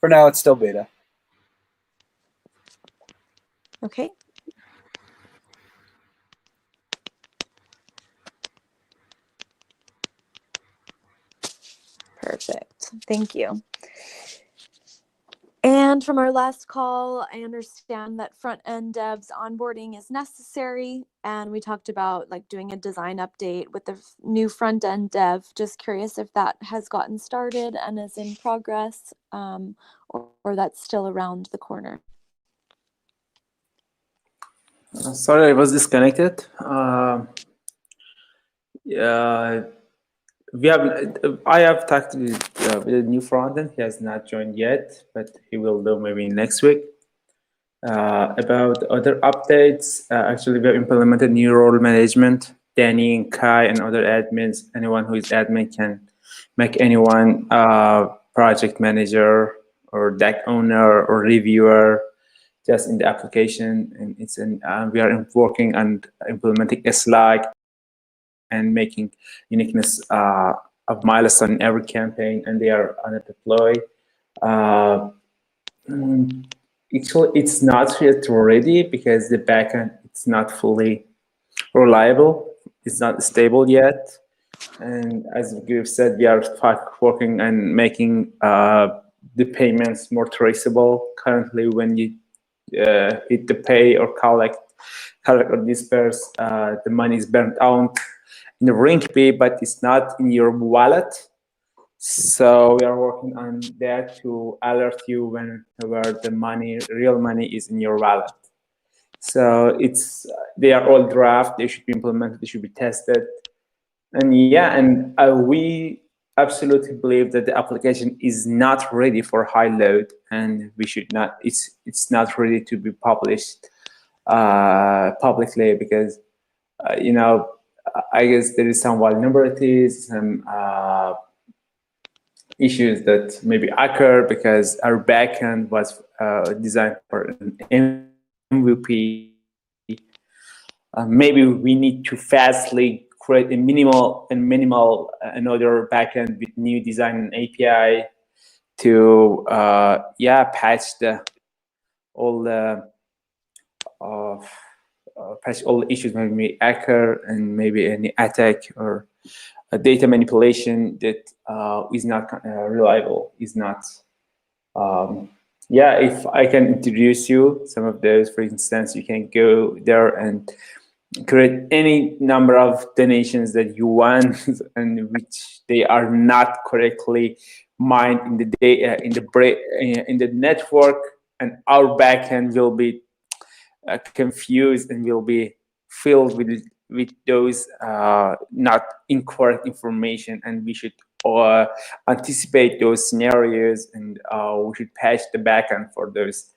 For now, it's still beta. Okay. Perfect. Thank you. And from our last call, I understand that front-end devs onboarding is necessary, and we talked about like doing a design update with the new front-end dev. Just curious if that has gotten started and is in progress, or that's still around the corner. Sorry, I was disconnected. Yeah. I have talked with the new frontend. He has not joined yet, but he will do maybe next week. About other updates, actually we have implemented new role management. Danny and Kai and other admins, anyone who is admin can make anyone project manager or deck owner or reviewer just in the application. And it's we are working on implementing a Slack and making uniqueness of milestone in every campaign, and they are on a deploy. Actually, it's not yet ready because the backend it's not fully reliable. It's not stable yet, and as we've said, we are working on making the payments more traceable. Currently, when you hit the pay or collect or disperse, the money is burnt out in the Ringpay, but it's not in your wallet. So we are working on that to alert you whenever the money, real money, is in your wallet. So they are all draft. They should be implemented. They should be tested. And yeah, and we absolutely believe that the application is not ready for high load, and we should not. It's not ready to be published publicly because I guess there is some vulnerabilities, some issues that maybe occur because our backend was designed for an MVP. Maybe we need to fastly create a minimal another backend with new design and API to patch patch all the issues maybe occur, and maybe any attack or a data manipulation that is not reliable, is not. If I can introduce you some of those, for instance, you can go there and create any number of donations that you want and which they are not correctly mined in the data in the network, and our backend will be confused and will be filled with those not incorrect information, and we should anticipate those scenarios, and we should patch the backend for those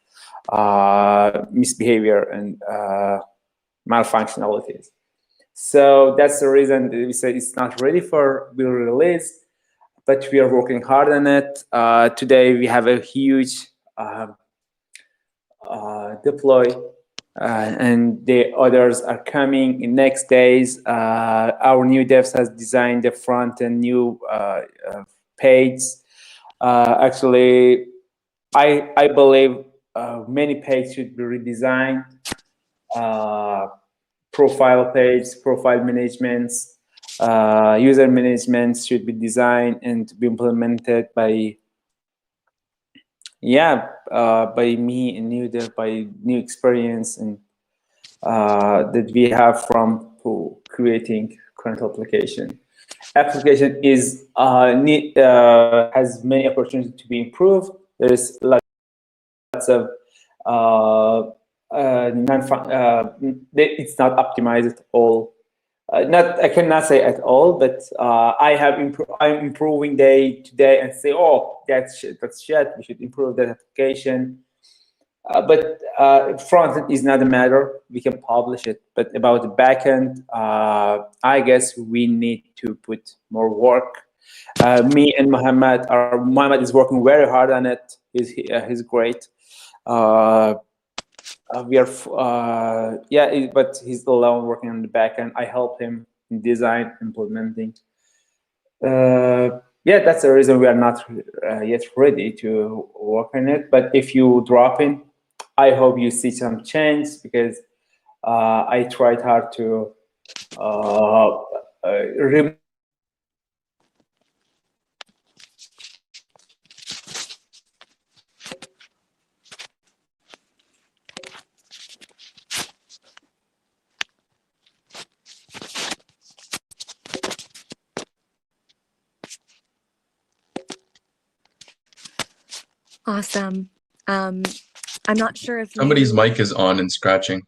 misbehavior and malfunctionalities. So that's the reason that we say it's not ready for being released, but we are working hard on it. Today we have a huge deploy, and the others are coming in next days. Our new devs has designed the front and new page. Actually, I believe many pages should be redesigned. Profile page, profile managements, user management should be designed and to be implemented by me and new dev, by new experience and that we have from creating current application. Application is has many opportunities to be improved. There's lots of it's not optimized at all. Not, I cannot say at all, but I'm improving day to day and say, oh, that's shit. We should improve that application. But front end is not a matter. We can publish it. But about the backend, I guess we need to put more work. Me and Mohammed is working very hard on it. He's great. We are but he's alone working on the back end. I help him in design, implementing. That's the reason we are not yet ready to work on it. But if you drop in, I hope you see some change, because I tried hard to Awesome. I'm not sure if Somebody's mic is on and scratching.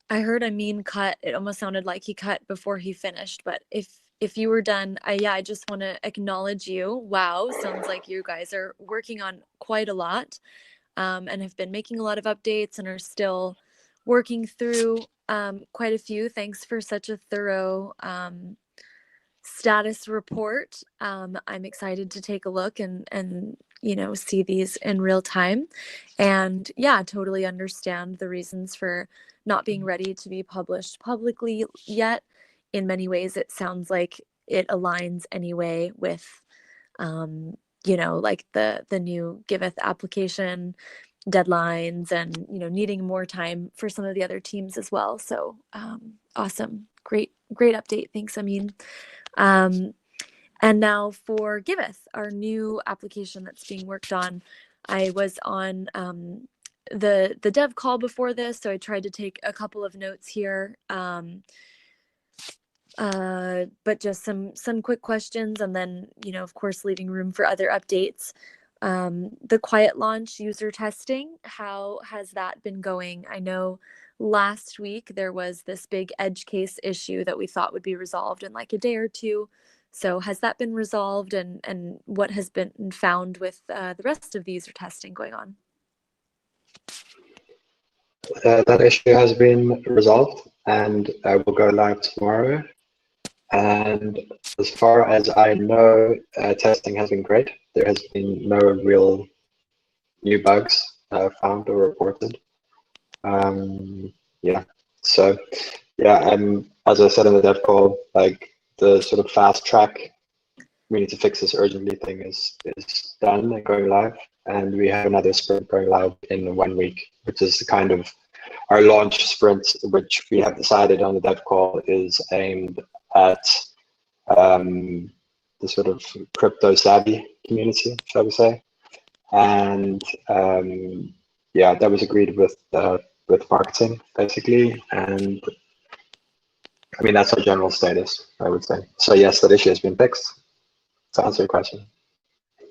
I heard Amin cut. It almost sounded like he cut before he finished. But if you were done, I just want to acknowledge you. Wow, sounds like you guys are working on quite a lot, and have been making a lot of updates and are still working through quite a few. Thanks for such a thorough status report. I'm excited to take a look and see these in real time, and totally understand the reasons for not being ready to be published publicly yet. In many ways, it sounds like it aligns anyway with like the new Giveth application deadlines, and needing more time for some of the other teams as well. So awesome, great update. Thanks, Amin. And now for Giveth, our new application that's being worked on. I was on the dev call before this, so I tried to take a couple of notes here, but just some quick questions, and then of course leaving room for other updates. The quiet launch user testing, how has that been going? I know last week there was this big edge case issue that we thought would be resolved in like a day or two. So has that been resolved, and what has been found with the rest of the user testing going on? That issue has been resolved and will go live tomorrow. And as far as I know, testing has been great. There has been no real new bugs found or reported. As I said in the dev call, like the sort of fast track, we need to fix this urgently thing is done and going live, and we have another sprint going live in 1 week, which is the kind of our launch sprint, which we have decided on the dev call is aimed at the sort of crypto savvy community, shall we say. And that was agreed with marketing basically, and I mean that's our general status, I would say. So yes, that issue has been fixed, to answer your question.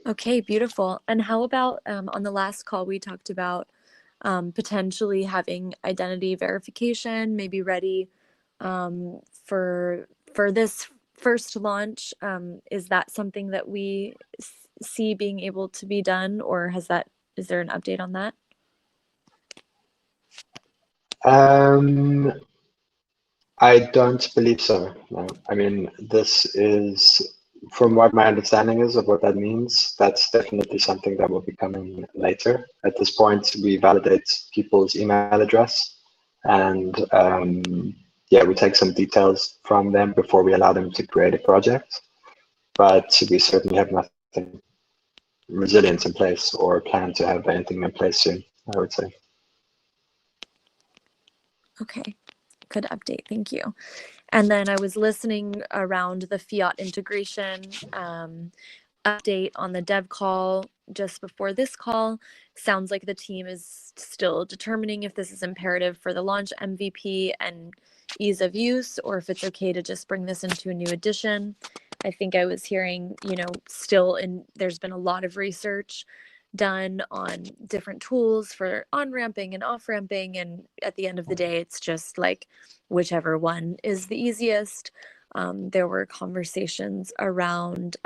Okay, beautiful. And how about on the last call we talked about potentially having identity verification maybe ready for this first launch? Is that something that we see being able to be done, or is there an update on that? I don't believe so. No. I mean, this is, from what my understanding is of what that means, that's definitely something that will be coming later. At this point, we validate people's email address, and we take some details from them before we allow them to create a project. But we certainly have nothing resilient in place or plan to have anything in place soon, I would say. Okay, good update. Thank you. And then I was listening around the fiat integration update on the dev call just before this call. Sounds like the team is still determining if this is imperative for the launch MVP and ease of use, or if it's okay to just bring this into a new edition. I think I was hearing, there's been a lot of research done on different tools for on-ramping and off-ramping, and at the end of the day it's just like whichever one is the easiest. There were conversations around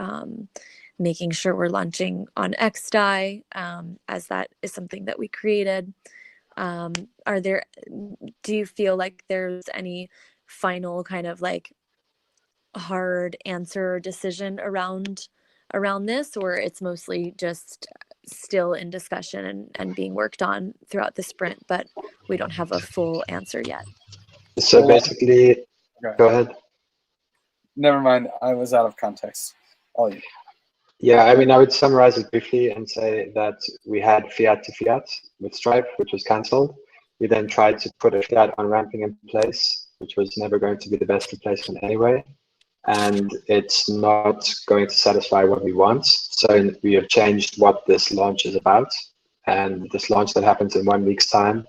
making sure we're launching on XDAI, as that is something that we created. Do you feel like there's any final kind of like hard answer or decision around this, or it's mostly just still in discussion and being worked on throughout the sprint, but we don't have a full answer yet? So basically, Okay. go ahead. Never mind. I was out of context. All you. Yeah, I mean, I would summarize it briefly and say that we had fiat to fiat with Stripe, which was cancelled. We then tried to put a fiat on ramping in place, which was never going to be the best replacement anyway. And it's not going to satisfy what we want. So we have changed what this launch is about. And this launch that happens in 1 week's time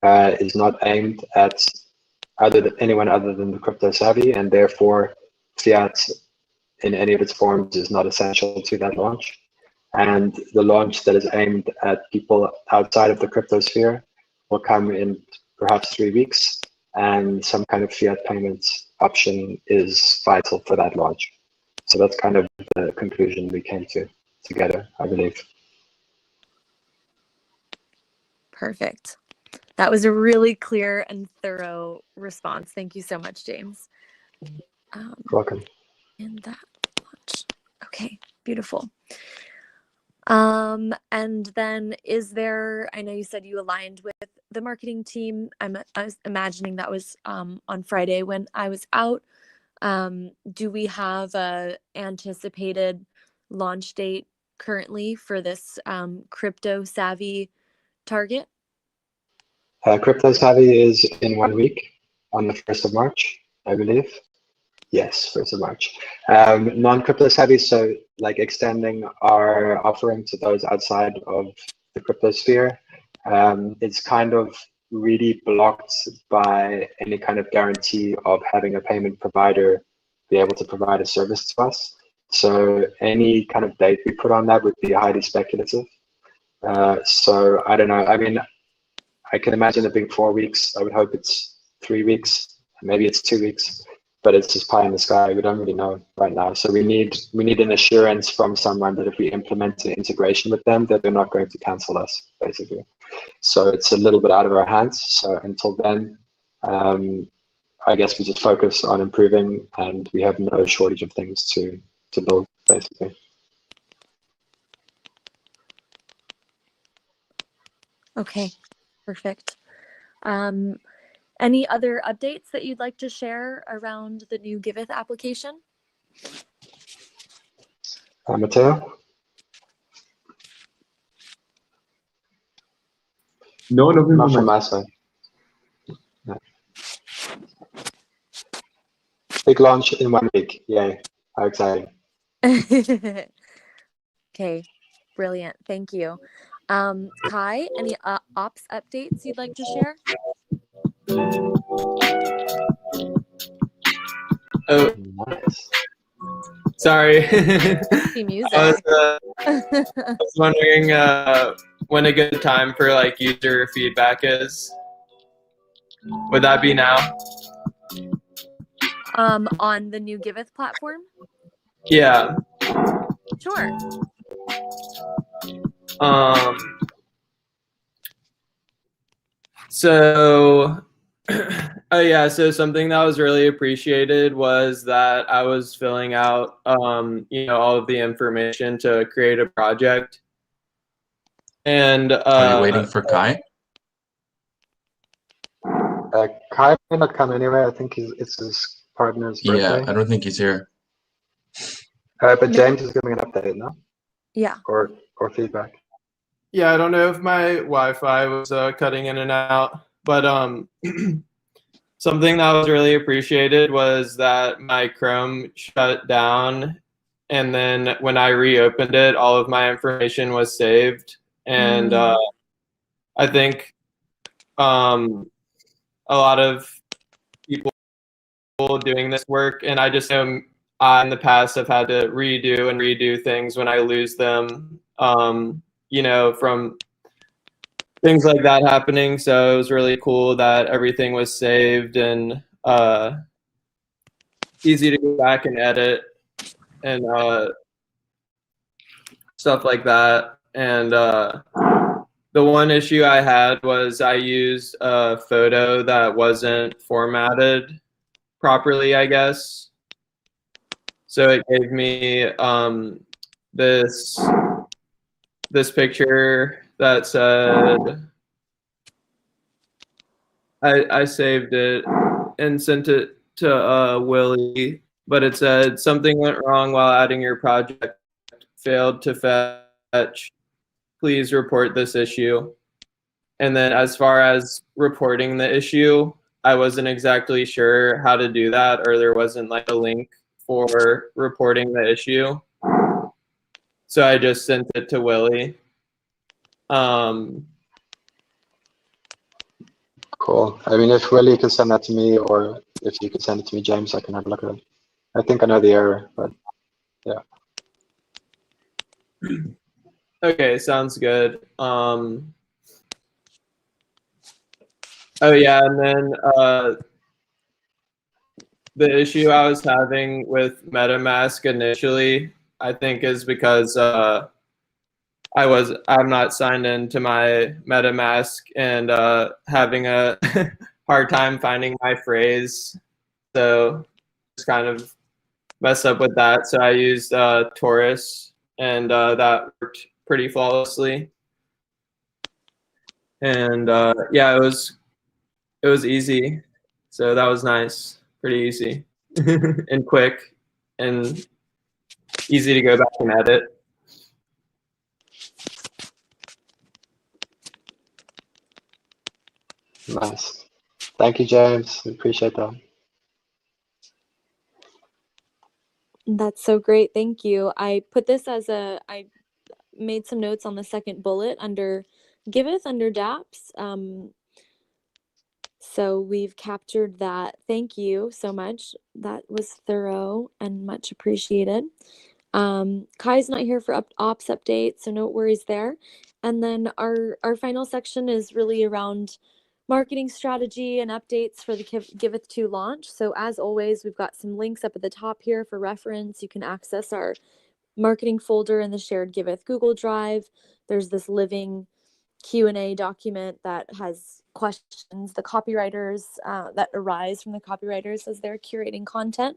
is not aimed at anyone other than the crypto savvy, and therefore fiat in any of its forms is not essential to that launch. And the launch that is aimed at people outside of the crypto sphere will come in perhaps 3 weeks, and some kind of fiat payments option is vital for that launch. So that's kind of the conclusion we came to together, I believe. Perfect. That was a really clear and thorough response. Thank you so much, James. Welcome. And that launch. Okay, beautiful. And then is there, I know you said you aligned with the marketing team. I was imagining that was on Friday when I was out. Do we have a anticipated launch date currently for this crypto savvy target? Crypto savvy is in 1 week on the 1st of March, I believe. Yes, 1st of March. Non-crypto savvy, so like extending our offering to those outside of the crypto sphere, it's kind of really blocked by any kind of guarantee of having a payment provider be able to provide a service to us. So any kind of date we put on that would be highly speculative. So I don't know. I mean, I can imagine it being 4 weeks. I would hope it's 3 weeks. Maybe it's 2 weeks, but it's just pie in the sky. We don't really know right now. So we need an assurance from someone that if we implement an integration with them, that they're not going to cancel us, basically. So it's a little bit out of our hands. So until then, I guess we just focus on improving, and we have no shortage of things to build, basically. Okay, perfect. Any other updates that you'd like to share around the new Giveth application? Matteo? No, Not from my side. No. Big launch in 1 week. Yay. How exciting. Okay, brilliant. Thank you. Kai, any ops updates you'd like to share? Oh, nice. Sorry. Music. I was wondering when a good time for like user feedback is. Would that be now? On the new Giveth platform? Yeah. Sure. So so something that was really appreciated was that I was filling out all of the information to create a project. And are you waiting for Kai? Kai may not come anyway. I think it's his partner's birthday. Yeah, I don't think he's here. But James is giving an update, no? Yeah. Or feedback. Yeah, I don't know if my Wi-Fi was cutting in and out, but something that was really appreciated was that my Chrome shut down, and then when I reopened it, all of my information was saved. And I think a lot of people doing this work, and I just know I in the past have had to redo things when I lose them. you know, from things like that happening. So it was really cool that everything was saved and easy to go back and edit and stuff like that. And the one issue I had was I used a photo that wasn't formatted properly, I guess. So it gave me this picture that said, I saved it and sent it to Willie, but it said something went wrong while adding your project, failed to fetch. Please report this issue. And then as far as reporting the issue, I wasn't exactly sure how to do that, or there wasn't like a link for reporting the issue. So I just sent it to Willie. Cool. I mean, if Willie can send that to me, or if you could send it to me, James, I can have a look at it. I think I know the error, but yeah. Okay, sounds good. Oh yeah, and then the issue I was having with MetaMask initially, I think, is because I'm not signed into my MetaMask and having a hard time finding my phrase. So just kind of messed up with that. So I used Taurus, and that worked pretty flawlessly. And yeah, it was easy. So that was nice, pretty easy and quick and easy to go back and edit. Nice. Thank you, James. We appreciate that. That's so great. Thank you. I put this as I made some notes on the second bullet under Giveth under dApps. So we've captured that. Thank you so much. That was thorough and much appreciated. Kai's not here for ops updates, so no worries there. And then our final section is really around marketing strategy and updates for the Giveth 2 launch. So as always, we've got some links up at the top here for reference. You can access our marketing folder in the shared Giveth Google Drive. There's this living Q&A document that has questions the copywriters that arise from the copywriters as they're curating content.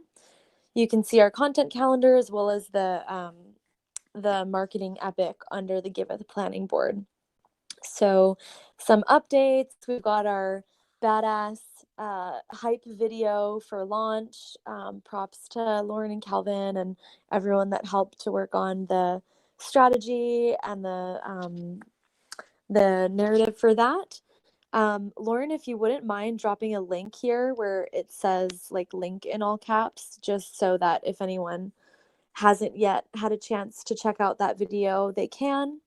You can see our content calendar as well as the marketing epic under the Giveth planning board. So some updates. We've got our badass hype video for launch. Props to Lauren and Calvin and everyone that helped to work on the strategy and the narrative for that. Lauren, if you wouldn't mind dropping a link here where it says like link in all caps, just so that if anyone hasn't yet had a chance to check out that video, they can.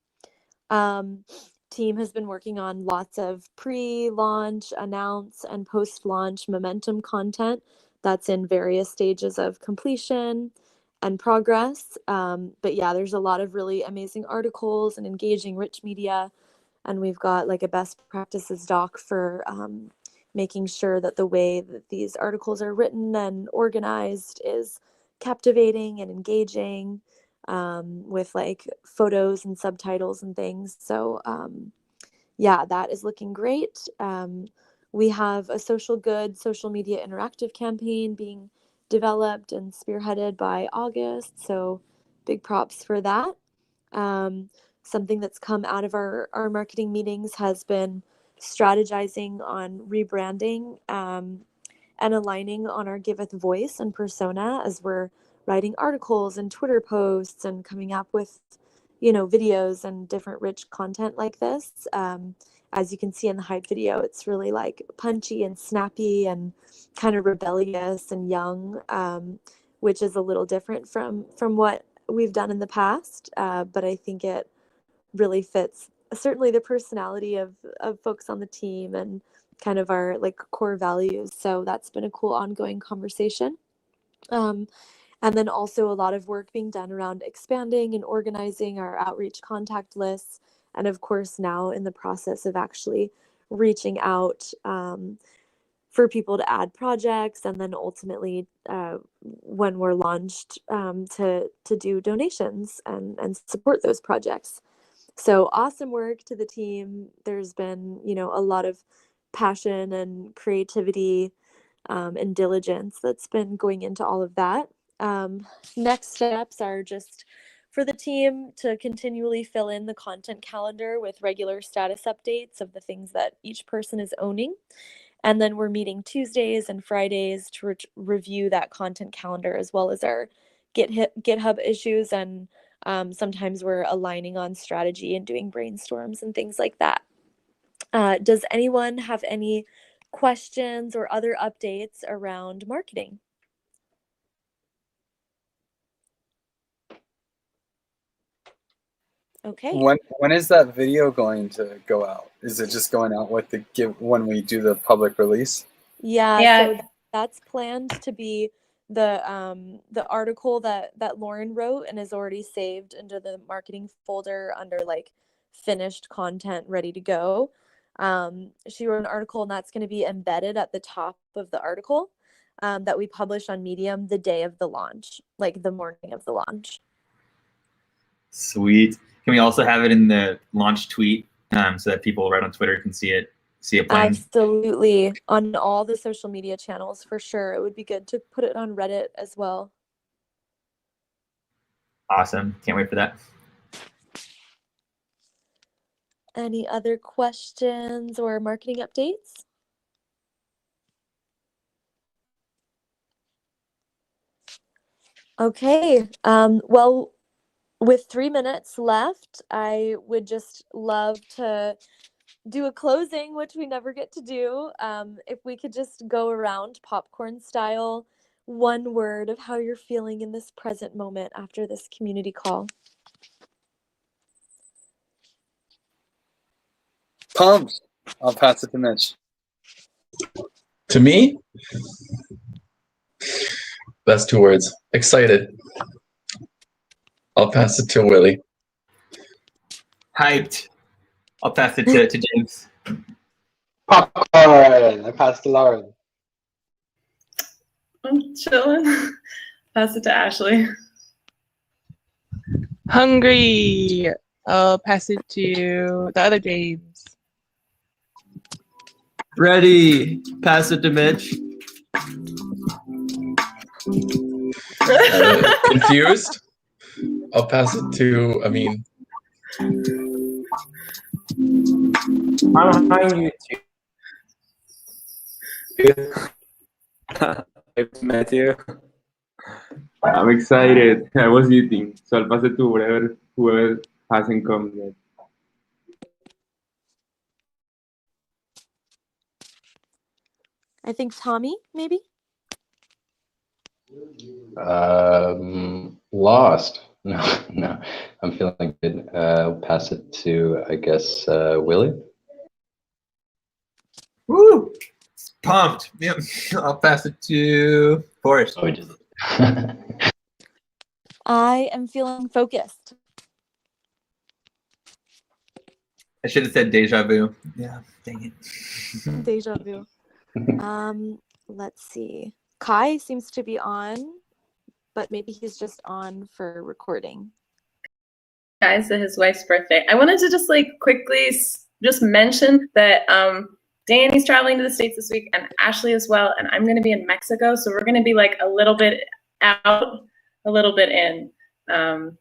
Team has been working on lots of pre-launch, announce, and post-launch momentum content that's in various stages of completion and progress. But yeah, there's a lot of really amazing articles and engaging rich media. And we've got like a best practices doc for making sure that the way that these articles are written and organized is captivating and engaging, with like photos and subtitles and things. So yeah, that is looking great. We have a social media interactive campaign being developed and spearheaded by August. So big props for that. Something that's come out of our marketing meetings has been strategizing on rebranding and aligning on our Giveth voice and persona as we're writing articles and Twitter posts and coming up with, videos and different rich content like this. As you can see in the hype video, it's really like punchy and snappy and kind of rebellious and young, which is a little different from what we've done in the past. But I think it really fits certainly the personality of folks on the team and kind of our like core values. So that's been a cool ongoing conversation. And then also a lot of work being done around expanding and organizing our outreach contact lists And of course, now in the process of actually reaching out for people to add projects, and then ultimately when we're launched to do donations and support those projects. So awesome work to the team. There's been, you know, a lot of passion and creativity and diligence that's been going into all of that. Next steps are just for the team to continually fill in the content calendar with regular status updates of the things that each person is owning. And then we're meeting Tuesdays and Fridays to review that content calendar, as well as our GitHub issues. And sometimes we're aligning on strategy and doing brainstorms and things like that. Does anyone have any questions or other updates around marketing? Okay. When is that video going to go out? Is it just going out with the when we do the public release? Yeah. So that's planned to be the article that Lauren wrote and is already saved into the marketing folder under like finished content ready to go. She wrote an article, and that's going to be embedded at the top of the article that we publish on Medium the day of the launch, like the morning of the launch. Sweet. Can we also have it in the launch tweet so that people right on Twitter can see it planned? Absolutely. On all the social media channels, for sure. It would be good to put it on Reddit as well. Awesome. Can't wait for that. Any other questions or marketing updates? Okay. Well, with 3 minutes left, I would just love to do a closing, which we never get to do. If we could just go around popcorn style, one word of how you're feeling in this present moment after this community call. Pumped. I'll pass it to Mitch. To me, that's 2 words. Excited. I'll pass it to Willie. Hyped. I'll pass it to James. Popcorn. I passed to Lauren. I'm chilling. Pass it to Ashley. Hungry. I'll pass it to the other James. Ready. Pass it to Mitch. Confused? I'll pass it to Amin. I'm behind you too. Matthew. I'm excited. I was eating, so I'll pass it to whoever hasn't come yet. I think Tommy, maybe? Lost. No, I'm feeling good. I'll pass it to, I guess, Willie. Woo! Pumped. Yep. I'll pass it to Forrest. Oh, we did it. I am feeling focused. I should have said deja vu. Yeah, dang it. Deja vu. Let's see. Kai seems to be on, but maybe he's just on for recording. Guys, it's his wife's birthday. I wanted to just like quickly just mention that Danny's traveling to the States this week, and Ashley as well, and I'm going to be in Mexico, so we're going to be like a little bit out, a little bit in. I'm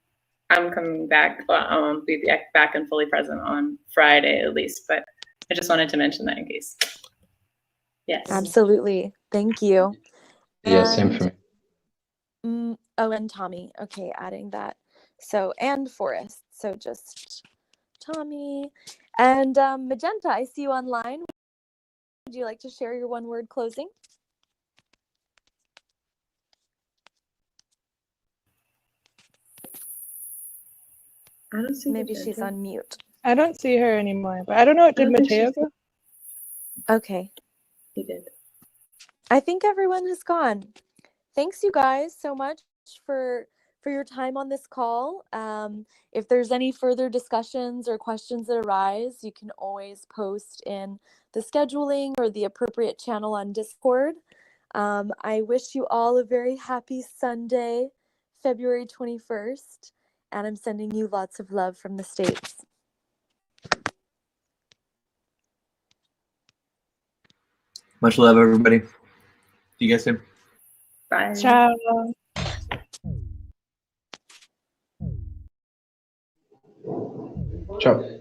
coming back. Well, I won't be back and fully present on Friday at least, but I just wanted to mention that in case. Yes. Absolutely. Thank you. Yeah, same for me. Oh, and Tommy. Okay, adding that. So, and Forrest. So just Tommy. And Magenta, I see you online. Would you like to share your one-word closing? I don't see Maybe she's on mute. I don't see her anymore, but I don't know. Did Mateo go? Okay. He did. I think everyone has gone. Thanks, you guys, so much for for your time on this call. If there's any further discussions or questions that arise, you can always post in the scheduling or the appropriate channel on Discord. I wish you all a very happy Sunday, February 21st, and I'm sending you lots of love from the States. Much love, everybody. See you guys soon. Bye. Ciao. Ciao.